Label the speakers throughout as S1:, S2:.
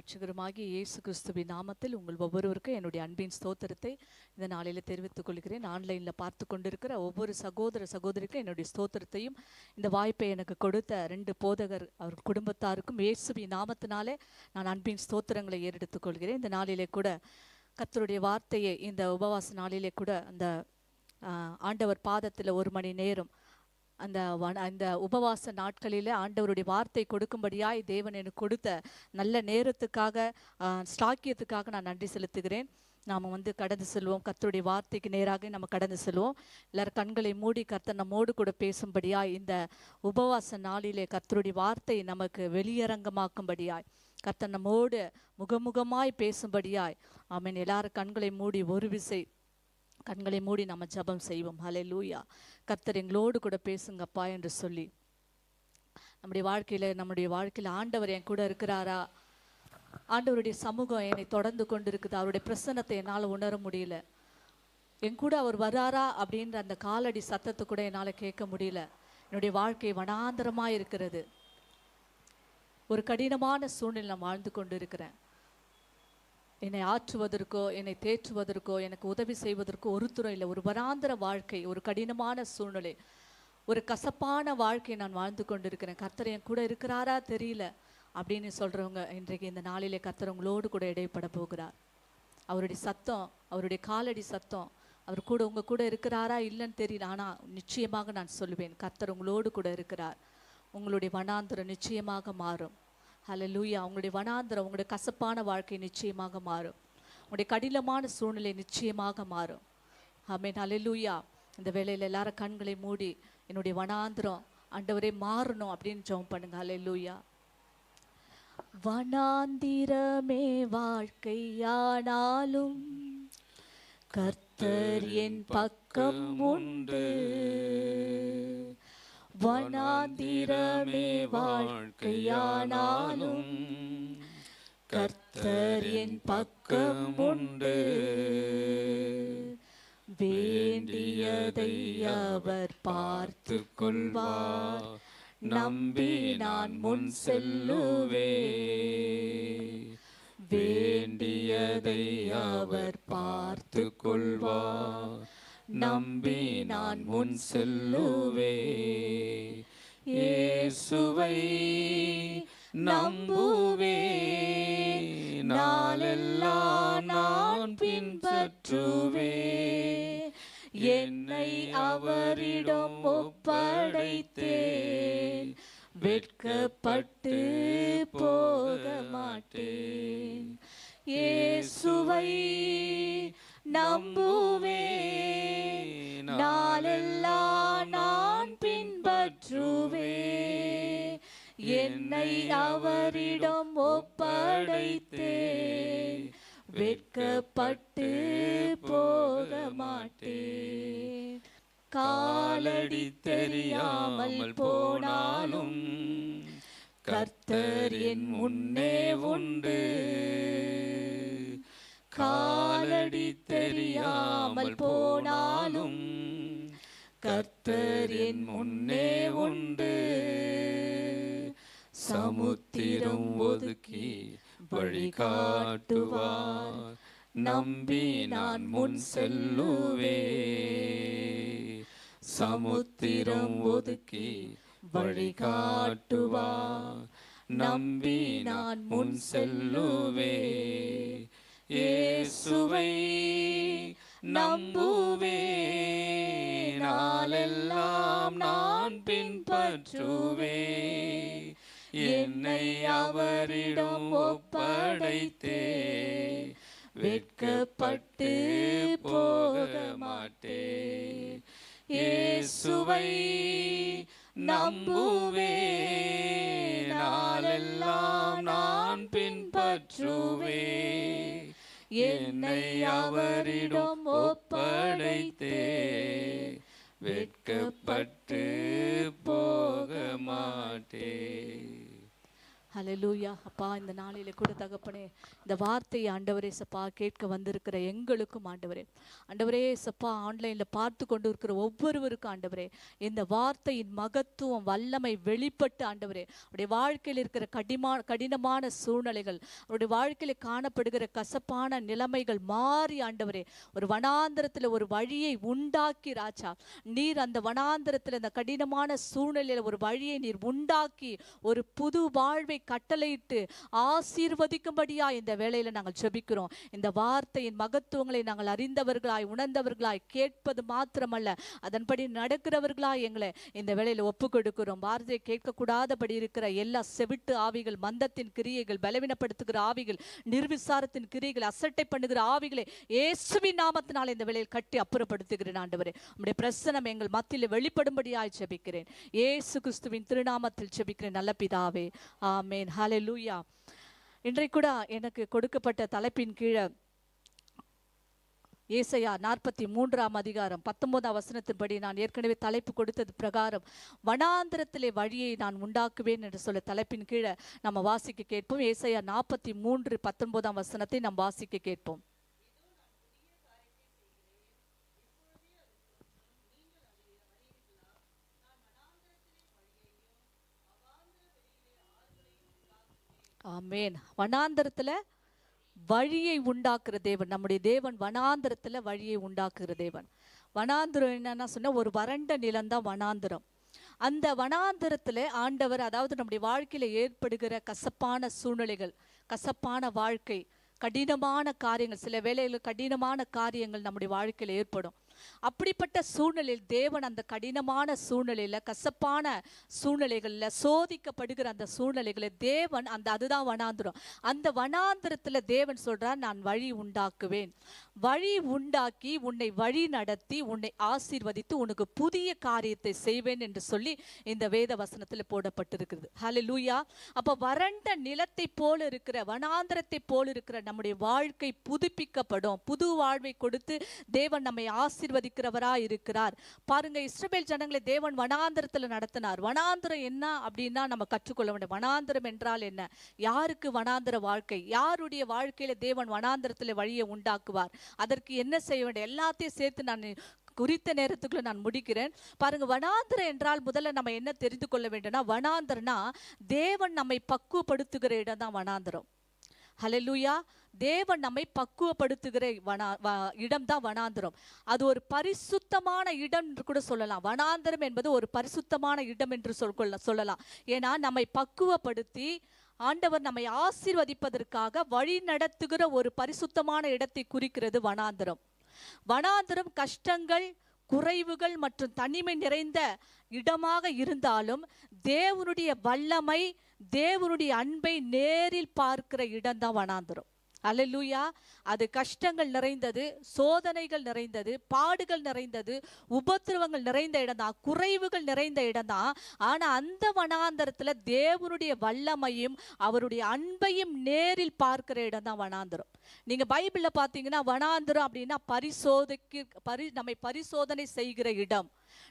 S1: இரட்சகருமாகிய இயேசு கிறிஸ்துவின் நாமத்தில் உங்கள் ஒவ்வொருவருக்கும் என்னுடைய அன்பின் ஸ்தோத்திரத்தை இந்த நாளில் தெரிவித்துக் கொள்கிறேன். ஆன்லைனில் பார்த்து கொண்டிருக்கிற ஒவ்வொரு சகோதர சகோதரிக்கும் என்னுடைய ஸ்தோத்திரத்தையும் இந்த வாய்ப்பை எனக்கு கொடுத்த 2 போதகர் அவர் குடும்பத்தாருக்கும் இயேசுவின் நாமத்தினாலே நான் அன்பின் ஸ்தோத்திரங்களை ஏறெடுத்துக் கொள்கிறேன். இந்த நாளிலே கூட கர்த்தருடைய வார்த்தையை இந்த உபவாச நாளிலே கூட அந்த ஆண்டவர் பாதத்தில் 1 மணி நேரம் அந்த உபவாச நாட்களில் ஆண்டவருடைய வார்த்தை கொடுக்கும்படியாய் தேவன் எனக்கு கொடுத்த நல்ல நேரத்துக்காக ஸ்லாக்கியத்துக்காக நான் நன்றி செலுத்துகிறேன். நாம் கடந்து செல்வோம். கர்த்தருடைய வார்த்தைக்கு நேராக நம்ம கடந்து செல்வோம். எல்லாரும் கண்களை மூடி கர்த்தர் நம்மோடு கூட பேசும்படியாய் இந்த உபவாச நாளிலே கர்த்தருடைய வார்த்தை நமக்கு வெளியரங்கமாக்கும்படியாய் கர்த்தர் நம்மோடு முகமுகமாய் பேசும்படியாய் ஆமென். எல்லாரும் கண்களை மூடி ஒரு விசை கண்களை மூடி நம்ம ஜெபம் செய்வோம். ஹல்லேலூயா. கர்த்தர் எங்களோடு கூட பேசுங்கப்பா என்று சொல்லி நம்முடைய வாழ்க்கையில் ஆண்டவர் என் கூட இருக்கிறாரா, ஆண்டவருடைய சமூகம் என்னை தொடர்ந்து கொண்டு இருக்குது, அவருடைய பிரசன்னத்தை என்னால் உணர முடியல, என் கூட அவர் வராரா அப்படின்ற அந்த காலடி சத்தத்தை கூட என்னால் கேட்க முடியல. என்னுடைய வாழ்க்கை வனாந்தரமாக இருக்கிறது, ஒரு கடினமான சூழ்நிலை நான் வாழ்ந்து கொண்டு இருக்கிறேன். என்னை ஆற்றுவதற்கோ என்னை தேற்றுவதற்கோ எனக்கு உதவி செய்வதற்கோ ஒருத்தரும் இல்லை. ஒரு வனாந்தர வாழ்க்கை, ஒரு கடினமான சூழ்நிலை, ஒரு கசப்பான வாழ்க்கையை நான் வாழ்ந்து கொண்டு இருக்கிறேன். கர்த்தர் என் கூட இருக்கிறாரா தெரியல அப்படின்னு சொல்கிறவங்க இன்றைக்கு இந்த நாளிலே கர்த்தர் உங்களோடு கூட இடைப்பட போகிறார். அவருடைய சத்தம், அவருடைய காலடி சத்தம் அவர் கூட உங்கள் கூட இருக்கிறாரா இல்லைன்னு தெரியல. ஆனால் நிச்சயமாக நான் சொல்லுவேன், கர்த்தர் உங்களோடு கூட இருக்கிறார். உங்களுடைய வனாந்தரம் நிச்சயமாக மாறும். ஹல்லேலூயா. உங்களுடைய வனாந்தரம், உங்களுடைய கசப்பான வாழ்க்கை நிச்சயமாக மாறும். உங்களுடைய கடினமான சூழ்நிலை நிச்சயமாக மாறும். ஆமென். ஹல்லேலூயா. இந்த வேளையில் எல்லாரும் கண்களை மூடி என்னுடைய வனாந்தரம் ஆண்டவரே மாறணும் அப்படின்னு ஜெபம் பண்ணுங்க. ஹல்லேலூயா. வனாந்திரமே வாழ்க்கையானாலும் கர்த்தர் என் பக்கம் உண்டு. வனாந்திரமே வாழ்க்கையானாலும் கர்த்தர் என் பக்கம் உண்டு. வேண்டியதை அவர் பார்த்து கொள்வார், நம்பி நான் முன் செல்லுவே. வேண்டியதை அவர் பார்த்து கொள்வார், நம்பி நான் முன் செல்லுவே. இயேசுவை நம்புவே, நாளெல்லாம் நான் பின்பற்றுவே. என்னை அவரிடம் ஒப்படைத்தேன், வெட்கப்பட்டு போக மாட்டேன். இயேசுவை நம்புவே, நாளெல்லாம் நான் பின்பற்றுவே. என்னை அவரிடம் ஒப்படைத்தேன், வெட்கப்பட்டு போக மாட்டேன். காலடி தெரியாமல் போனாலும் கர்த்தர் என் முன்னே உண்டு. காலடி தெரியாமல் போனாலும் கர்த்தர் என் முன்னே உண்டு. சமுத்திரம் ஒதுக்கி வழிகாட்டுவார், நம்பி நான் முன் செல்லுவே. சமுத்திரம் ஒதுக்கி வழிகாட்டுவார், நம்பி நான் முன் செல்லுவே. இயேசுவை நம்புவே, நாளெல்லாம் நான் பின்பற்றுவே. என்னை அவரிடம் ஒப்படைத்தே, வெட்கப்பட்டு போக மாட்டேன். இயேசுவை நம்புவே, நாளெல்லாம் நான் பின்பற்றுவே. என்னை அவரிடம் ஒப்படைத்தே, வெட்கப்பட்டு போக மாட்டேன். ஹல்லேலூயா. அப்பா, இந்த நாளிலே கூட தகப்பனே, இந்த வார்த்தையை ஆண்டவரே சப்பா கேட்க வந்திருக்கிற எங்களுக்கும் ஆண்டவரே, ஆண்டவரே சப்பா ஆன்லைனில் பார்த்து கொண்டு இருக்கிற ஒவ்வொருவருக்கும் ஆண்டவரே, இந்த வார்த்தையின் மகத்துவம் வல்லமை வெளிப்பட்டு ஆண்டவரே, அவருடைய வாழ்க்கையில் இருக்கிற கடினமான சூழ்நிலைகள், அவருடைய வாழ்க்கையில் காணப்படுகிற கசப்பான நிலைமைகள் மாறி ஆண்டவரே, ஒரு வனாந்திரத்தில் ஒரு வழியை உண்டாக்கி ராஜா, நீர் அந்த வனாந்திரத்தில் அந்த கடினமான சூழ்நிலையில் ஒரு வழியை நீர் உண்டாக்கி ஒரு புது வாழ்வை கட்டளையிட்டு ஆசீர்வதிக்கும்படியா இந்த வேளையில நாங்கள் ஜெபிக்கிறோம். இந்த வார்த்தையின் மகத்துவங்களை நாங்கள் அறிந்தவர்களாய் உணர்ந்தவர்களாய் கேட்பது மாத்திரமல்ல, அதன்படி நடக்கிறவர்களாய் எங்களை இந்த வேளையில ஒப்பு கொடுக்கிறோம். வார்த்தையை கேட்கக்கூடாதபடி இருக்கிற எல்லா செவிட்டு ஆவிகள், மந்தத்தின் கிரியைகள், பலவீனப்படுத்துகிற ஆவிகள், நிர்விசாரத்தின் கிரியைகள், அசட்டை பண்ணுகிற ஆவிகளை இயேசுவின் நாமத்தினால் இந்த வேளையில் கட்டி அப்புறப்படுத்துகிறேன் ஆண்டவரே. உம்முடைய பிரசன்னம் எங்கள் மத்தியில் வெளிப்படும்படியாய் ஜெபிக்கிறேன். இயேசு கிறிஸ்துவின் திருநாமத்தில் ஜெபிக்கிறேன் நல்ல பிதாவே, ஆமென். ஹல்லேலூயா. இன்றைக்கு கூட எனக்கு கொடுக்கப்பட்ட தலைப்பின் கீழே ஏசாயா 43ஆம் அதிகாரம் 19ஆம் வசனத்தின்படி நான் ஏற்கனவே தலைப்பு கொடுத்தது பிரகாரம் வனாந்திரத்திலே வழியை நான் உண்டாக்குவேன் என்று சொல்ல தலைப்பின் கீழே நம்ம வாசிக்க கேட்போம். ஏசாயா 43:19ஆம் வசனத்தை நாம் வாசிக்க கேட்போம். ஆமென். வனாந்திரத்துல வழியை உண்டாக்குற தேவன், நம்முடைய தேவன் வனாந்திரத்துல வழியை உண்டாக்குற தேவன். வனாந்திரம் என்னன்னா சொன்னா ஒரு வறண்ட நிலம்தான் வனாந்திரம். அந்த வனாந்திரத்துல ஆண்டவர், அதாவது நம்முடைய வாழ்க்கையில ஏற்படுகிற கசப்பான சூழ்நிலைகள், கசப்பான வாழ்க்கை, கடினமான காரியங்கள், சில வேளைகளில் கடினமான காரியங்கள் நம்முடைய வாழ்க்கையில ஏற்படும். அப்படிப்பட்ட சூழ்நிலையில் தேவன் அந்த கடினமான சூழ்நிலையில, கசப்பான சூழ்நிலைகள்ல, சோதிக்கப்படுகிற அந்த சூழ்நிலைகளை தேவன் அதுதான் வனாந்திரம். அந்த வனாந்திரத்துல தேவன் சொல்றார், நான் வழி உண்டாக்குவேன், வழி உண்டாக்கி உன்னை வழி நடத்தி உன்னை ஆசீர்வதித்து உனக்கு புதிய காரியத்தை செய்வேன் என்று சொல்லி இந்த வேத வசனத்துல போடப்பட்டிருக்கிறது. ஹல்லேலூயா. அப்ப வறண்ட நிலத்தை போல இருக்கிற, வனாந்திரத்தை போல இருக்கிற நம்முடைய வாழ்க்கை புதுப்பிக்கப்படும். புது வாழ்வை கொடுத்து தேவன் நம்மை ஆசீர்வதிக்கிறவரா இருக்கிறார். பாருங்க, இஸ்ரவேல் ஜனங்களை தேவன் வனாந்திரத்துல நடத்தினார். வனாந்திரம் என்ன அப்படின்னா நம்ம கற்றுக்கொள்ள வேண்டும். வனாந்திரம் என்றால் என்ன? யாருக்கு வனாந்திர வாழ்க்கை? யாருடைய வாழ்க்கையில தேவன் வனாந்திரத்துல வழியை உண்டாக்குவார்? அதற்கு என்ன செய்ய வேண்டும்? எல்லாத்தையும் சேர்த்து நான் குறித்த நேரத்துக்குள்ள நான் முடிக்கிறேன். பாருங்க, வனாந்திரம் என்றால் முதல்ல நம்ம என்ன தெரிந்து கொள்ள வேண்டும்னா, வனாந்திரம்னா தேவன் நம்மை பக்குவப்படுத்துகிற இடம் தான் வனாந்திரம். ஹல்லேலூயா. தேவன் நம்மை பக்குவப்படுத்துகிற இடம் தான் வனாந்திரம். அது ஒரு பரிசுத்தமான இடம் என்று கூட சொல்லலாம். வனாந்திரம் என்பது ஒரு பரிசுத்தமான இடம் என்று சொல்லலாம். ஏன்னா நம்மை பக்குவப்படுத்தி ஆண்டவர் நம்மை ஆசீர்வதிப்பதற்காக வழி நடத்துகிற ஒரு பரிசுத்தமான இடத்தை குறிக்கிறது வனாந்திரம். வனாந்திரம் கஷ்டங்கள், குறைவுகள் மற்றும் தனிமை நிறைந்த இடமாக இருந்தாலும் தேவனுடைய வல்லமை, தேவனுடைய அன்பை நேரில் பார்க்கிற இடம் தான் வனாந்திரம். அல்லேலூயா. அது கஷ்டங்கள் நிறைந்தது, சோதனைகள் நிறைந்தது, பாடுகள் நிறைந்தது, உபத்திரவங்கள் நிறைந்த இடம் தான், குறைவுகள் நிறைந்த இடம் தான். ஆனா அந்த வனாந்தரத்துல தேவனுடைய வல்லமையும் அவருடைய அன்பையும் நேரில் பார்க்கிற இடம் தான் வனாந்தரம். நீங்க பைபிள்ல பாத்தீங்கன்னா வனாந்தரம் அப்படின்னா நம்மை பரிசோதனை செய்கிற இடம்,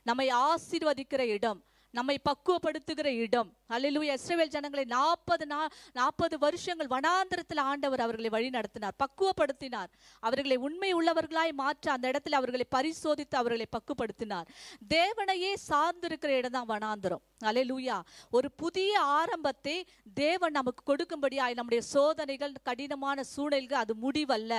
S1: நம்மை ஆசீர்வதிக்கிற இடம், நம்மை பக்குவப்படுத்துகிற இடம். அல்லேலூயா. இஸ்ரவேல் ஜனங்களை 40 வருஷங்கள் வனாந்திரத்தில் ஆண்டவர் அவர்களை வழி நடத்தினார், பக்குவப்படுத்தினார். அவர்களை உண்மை உள்ளவர்களாய் மாற்ற அந்த இடத்துல அவர்களை பரிசோதித்து அவர்களை பக்குவப்படுத்தினார். தேவனையே சார்ந்திருக்கிற இடம் தான் வனாந்திரம். அல்லேலூயா. ஒரு புதிய ஆரம்பத்தை தேவன் நமக்கு கொடுக்கும்படியாய் நம்முடைய சோதனைகள், கடினமான சூழ்நிலைகள் அது முடிவல்ல.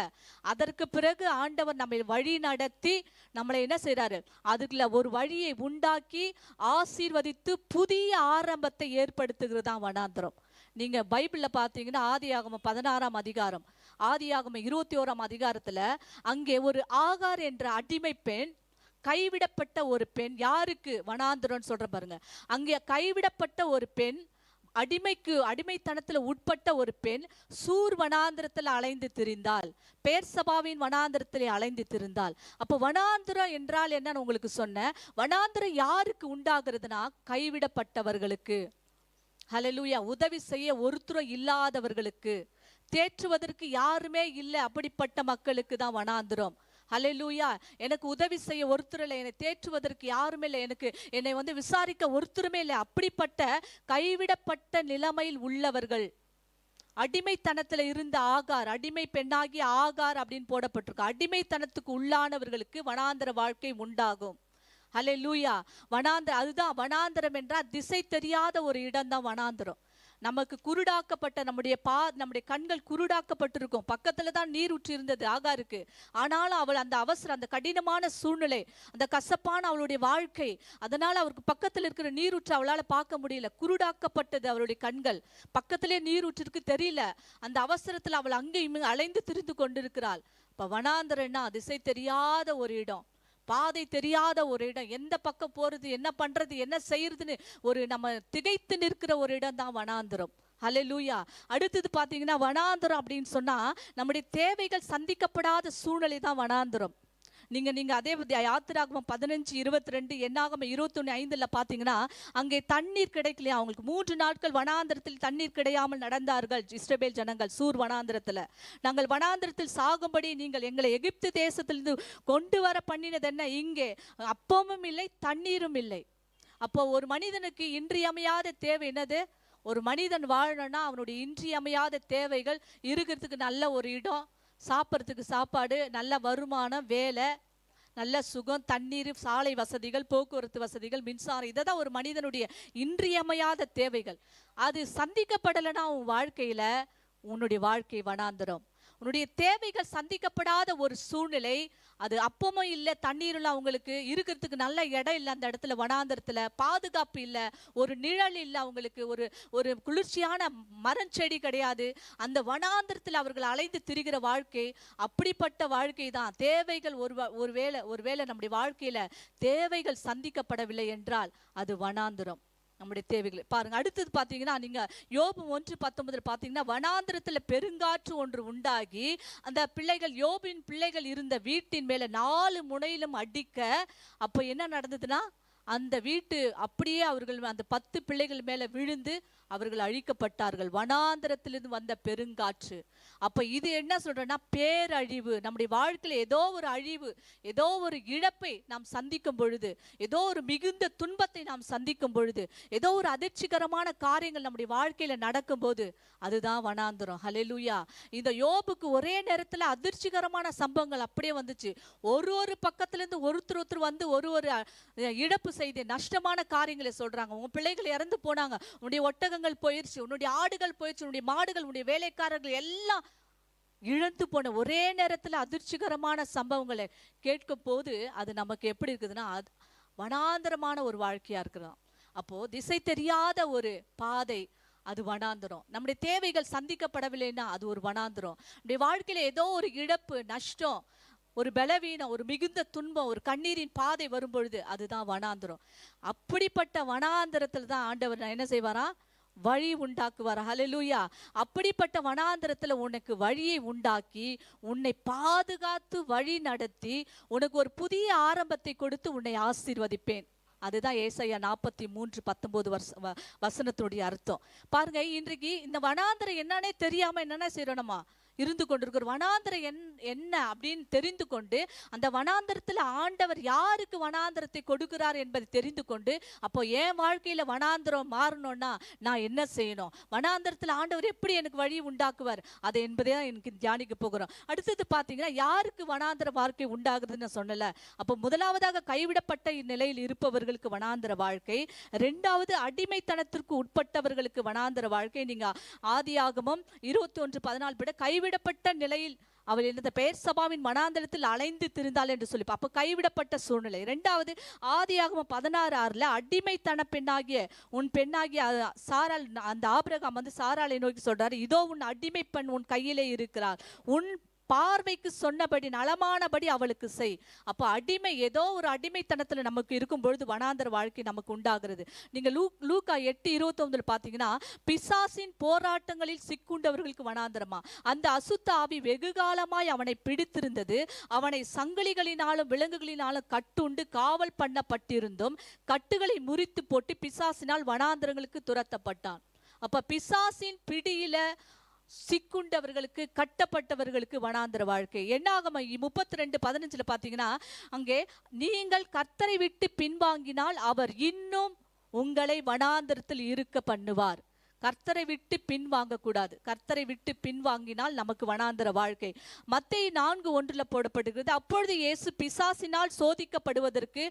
S1: அதற்கு பிறகு ஆண்டவர் நம்மை வழி நடத்தி நம்மளை என்ன செய்யறாரு, அதுக்குள்ள ஒரு வழியை உண்டாக்கி ஆசீர்வதித்து புதிய ஆரம்பத்தை ஏற்படுத்துகிறது தான் வனாந்திரம். நீங்க பைபிள்ல பாத்தீங்கன்னா ஆதியாகமம் 16ஆம் அதிகாரம், ஆதியாகமம் 21ஆம் அதிகாரத்துல அங்கே ஒரு ஆகார் என்ற அடிமை பெண், கைவிடப்பட்ட ஒரு பெண், யாருக்கு வனாந்திரம் சொல்ற பாருங்க, அங்கே கைவிடப்பட்ட ஒரு பெண், அடிமைத்தனத்துல உட்பட்ட ஒரு பெண் சூர் வனாந்திரத்துல அலைந்து திரிந்தாள், பேர்சபாவின் வனாந்திரத்திலே அலைந்து திரிந்தாள். அப்போ வனாந்திரம் என்றால் என்னன்னு உங்களுக்கு சொன்ன, வனாந்திரம் யாருக்கு உண்டாகிறதுனா கைவிடப்பட்டவர்களுக்கு. ஹல்லேலூயா. உதவி செய்ய ஒருத்தரும் இல்லாதவர்களுக்கு, தேற்றுவதற்கு யாருமே இல்லை, அப்படிப்பட்ட மக்களுக்கு தான் வனாந்திரம். ஹல்லேலூயா. எனக்கு உதவி செய்ய ஒருத்தர் இல்லை, என்னை தேற்றுவதற்கு யாருமே இல்லை, என்னை விசாரிக்க ஒருத்தருமே இல்லை. அப்படிப்பட்ட கைவிடப்பட்ட நிலைமையில் உள்ளவர்கள், அடிமைத்தனத்துல இருந்த ஆகார், அடிமை பெண்ணாகிய ஆகார் அப்படின்னு போடப்பட்டிருக்கு. அடிமைத்தனத்துக்கு உள்ளானவர்களுக்கு வனாந்தர வாழ்க்கை உண்டாகும். ஹல்லேலூயா. அதுதான் வனாந்தரம் என்றால் திசை தெரியாத ஒரு இடம் தான் வனாந்தரம். நமக்கு குருடாக்கப்பட்ட நம்முடைய கண்கள் குருடாக்கப்பட்டிருக்கும். பக்கத்துல தான் நீர் ஊற்றி இருந்தது ஆகாருக்கு. ஆனாலும் அவள் அந்த அவசரம், அந்த கடினமான சூழ்நிலை, அந்த கசப்பான அவளுடைய வாழ்க்கை, அதனால அவருக்கு பக்கத்துல இருக்கிற நீரூற்று அவளால பார்க்க முடியல. குருடாக்கப்பட்டது அவளுடைய கண்கள். பக்கத்திலே நீரூற்றிற்கு தெரியல. அந்த அவசரத்துல அவள் அங்கேயும் அலைந்து திரிந்து கொண்டிருக்கிறாள். இப்ப வனாந்தரம்னா திசை தெரியாத ஒரு இடம், பாதை தெரியாத ஒரு இடம். எந்த பக்கம் போறது, என்ன பண்றது, என்ன செய்யறதுன்னு நம்ம திகைத்து நிற்கிற ஒரு இடம் தான் வனாந்தரம். ஹல்லேலூயா. அடுத்தது பாத்தீங்கன்னா வனாந்தரம் அப்படின்னு சொன்னா நம்முடைய தேவைகள் சந்திக்கப்படாத சூழ்நிலை தான் வனாந்தரம். நீங்க அதே யாத்திராகமம் 15:22, என்னாகமம் 21:5 பாத்தீங்கன்னா அங்கே தண்ணீர் கிடைக்கலையா அவங்களுக்கு. 3 நாட்கள் வனாந்தரத்தில் தண்ணீர் கிடையாமல் நடந்தார்கள் இஸ்ரவேல் ஜனங்கள். சூர் வனாந்தரத்துல, நாங்கள் வனாந்தரத்தில் சாகும்படி நீங்கள் எங்களை எகிப்து தேசத்திலிருந்து கொண்டு வர பண்ணினது என்ன? இங்கே அப்பமும் இல்லை, தண்ணீரும் இல்லை. அப்போ ஒரு மனிதனுக்கு இன்றியமையாத தேவை என்னது? ஒரு மனிதன் வாழணும்னா அவனுடைய இன்றியமையாத தேவைகள் இருக்கிறதுக்கு நல்ல ஒரு இடம், சாப்பிட்றதுக்கு சாப்பாடு, நல்ல வருமானம், வேலை, நல்ல சுகம், தண்ணீர், சாலை வசதிகள், போக்குவரத்து வசதிகள், மின்சாரம், இதை தான் ஒரு மனிதனுடைய இன்றியமையாத தேவைகள். அது சந்திக்கப்படலைன்னா உன் வாழ்க்கையில உன்னுடைய வாழ்க்கை வனாந்தரம். உன்னுடைய தேவைகள் சந்திக்கப்படாத ஒரு சூழ்நிலை, அது அப்பமும் இல்லை, தண்ணீரும் அவங்களுக்கு இருக்கிறதுக்கு நல்ல இடம் இல்லை. அந்த இடத்துல வனாந்தரத்துல பாதுகாப்பு இல்லை, ஒரு நிழல் இல்லை அவங்களுக்கு, ஒரு குளிர்ச்சியான மரம் செடி கிடையாது. அந்த வனாந்தரத்தில் அவர்கள் அலைந்து திரிகிற வாழ்க்கை, அப்படிப்பட்ட வாழ்க்கை தான். தேவைகள் ஒருவேளை நம்முடைய வாழ்க்கையில தேவைகள் சந்திக்கப்படவில்லை என்றால் அது வனாந்தரம். நம்முடைய தேவைகளை பாருங்க. அடுத்தது பாத்தீங்கன்னா நீங்க யோபு 1:19 பாத்தீங்கன்னா வனாந்தரத்துல பெருங்காற்று ஒன்று உண்டாகி அந்த யோபின் பிள்ளைகள் இருந்த வீட்டின் மேல 4 முனையிலும் அடிக்க, அப்ப என்ன நடந்ததுன்னா அந்த வீட்டு அப்படியே அவர்கள் அந்த 10 பிள்ளைகள் மேல விழுந்து அவர்கள் அழிக்கப்பட்டார்கள். வனாந்தரத்திலிருந்து வந்த பெருங்காற்று. அப்ப இது என்ன சொல்றேன்னா பேரழிவு. நம்முடைய வாழ்க்கையில ஏதோ ஒரு அழிவு, ஏதோ ஒரு இழப்பை நாம் சந்திக்கும் பொழுது, ஏதோ ஒரு மிகுந்த துன்பத்தை நாம் சந்திக்கும் பொழுது, ஏதோ ஒரு அதிர்ச்சிகரமான காரியங்கள் நம்முடைய வாழ்க்கையில நடக்கும் போது அதுதான் வனாந்தரம். ஹல்லேலூயா. இந்த யோபுக்கு ஒரே நேரத்துல அதிர்ச்சிகரமான சம்பவங்கள் அப்படியே வந்துச்சு. ஒரு பக்கத்துல இருந்து ஒருத்தர் வந்து ஒரு இழப்பு செய்தி, நஷ்டமான காரியங்களை சொல்றாங்க. உன் பிள்ளைகள் இறந்து போனாங்க, உன்னுடைய ஒட்டகங்கள் போயிருச்சு, உன்னுடைய ஆடுகள் போயிருச்சு, உன்னுடைய மாடுகள், உன்னுடைய வேலைக்காரர்கள் எல்லாம் இழந்து போன ஒரே நேரத்துல அதிர்ச்சிகரமான சம்பவங்களை கேட்கும் போது அது நமக்கு எப்படி இருக்குதுன்னா வனாந்தரமான ஒரு வாழ்க்கையா இருக்கிறோம். அப்போ திசை தெரியாத ஒரு பாதை, அது வனாந்தரம். நம்முடைய தேவைகள் சந்திக்கப்படவில்லைன்னா அது ஒரு வனாந்தரம். நம்முடைய வாழ்க்கையில ஏதோ ஒரு இழப்பு, நஷ்டம், ஒரு பலவீனம், ஒரு மிகுந்த துன்பம், ஒரு கண்ணீரின் பாதை வரும்பொழுது அதுதான் வனாந்தரம். அப்படிப்பட்ட வனாந்தரத்துல தான் ஆண்டவர் என்ன செய்வாரா? வழி உண்டாக்குவார். ஹல்லேலூயா. அப்படிப்பட்ட வனாந்தரத்துல உனக்கு வழியை உண்டாக்கி உன்னை பாதுகாத்து வழி நடத்தி உனக்கு ஒரு புதிய ஆரம்பத்தை கொடுத்து உன்னை ஆசீர்வதிப்பேன். அதுதான் ஏசாயா 43:19 வசனத்துடைய அர்த்தம். பாருங்க, இன்றைக்கு இந்த வனாந்தரம் என்னன்னே தெரியாம என்னென்ன செய்யணுமா இருந்து கொண்டிருக்கிற வனாந்தரம் என்ன அப்படின்னு தெரிந்து கொண்டு, அந்த வனாந்தரத்துல ஆண்டவர் யாருக்கு வனாந்தரத்தை கொடுக்கிறார் என்பதை தெரிந்து கொண்டு, அப்போ என் வாழ்க்கையில வனாந்தரம் மாறணும்னா நான் என்ன செய்யணும், வனாந்தரத்துல ஆண்டவர் எப்படி எனக்கு வழி உண்டாக்குவார், அதை என்பதை தான் எனக்கு தியானிக்க போகிறோம். அடுத்தது பாத்தீங்கன்னா யாருக்கு வனாந்தர வாழ்க்கை உண்டாகுதுன்னு சொன்னல. அப்போ முதலாவதாக கைவிடப்பட்ட இந்நிலையில் இருப்பவர்களுக்கு வனாந்தர வாழ்க்கை, இரண்டாவது அடிமைத்தனத்திற்கு உட்பட்டவர்களுக்கு வனாந்தர வாழ்க்கை. நீங்க ஆதியாகமம் 21:14 படி கைவிடப்பட்ட நிலையில் அவள் இந்த பெயர் சபாவின் வனாந்தரத்தில் அலைந்து திரிந்தாள் என்று சொல்லி, அப்ப கைவிடப்பட்ட சூழ்நிலை. இரண்டாவது ஆதியாகமம் 16:6 அடிமைத்தன பெண்ணாகிய உன் பெண்ணாகிய சாராள், அந்த ஆபிரகாம் வந்து சாராளை நோக்கி சொல்றாரு, இதோ உன் அடிமை பெண் உன் கையிலே இருக்கிறார், உன் பார்வைக்கு சொன்னபடி நலமானபடி அவளுக்கு செய். அப்ப அடிமை, ஏதோ ஒரு அடிமைத்தனத்துல நமக்கு இருக்கும் பொழுது வனாந்தர வாழ்க்கை நமக்கு உண்டாகிறது. நீங்க லூக்கா 8:29 பாத்தீங்கன்னா பிசாசின் போராட்டங்களில் சிக்குண்டவர்களுக்கு வனாந்தரமா. அந்த அசுத்த ஆவி வெகு காலமாய் அவனை பிடித்திருந்தது, அவனை சங்கிலிகளினாலும் விலங்குகளினாலும் கட்டுண்டு காவல் பண்ணப்பட்டிருந்தும் கட்டுகளை முறித்து போட்டு பிசாசினால் வனாந்தரங்களுக்கு துரத்தப்பட்டான். அப்ப பிசாசின் பிடியில சிக்குண்டவர்களுக்கு, கட்டப்பட்டவர்களுக்கு வனாந்தர வாழ்க்கை. என்னாகமம் 32:15 பாத்தீங்கன்னா, அங்கே நீங்கள் கர்த்தரை விட்டு பின்வாங்கினால் அவர் இன்னும் உங்களை வனாந்தரத்தில் இருக்க பண்ணுவார். கர்த்தரை விட்டு பின்வாங்க கூடாது. கர்த்தரை விட்டு பின்வாங்கினால் நமக்கு வனாந்தர வாழ்க்கை. மத்தேயு 4:1 போடப்படுகிறது, அப்பொழுது இயேசு பிசாசினால் சோதிக்கப்படுவதற்கு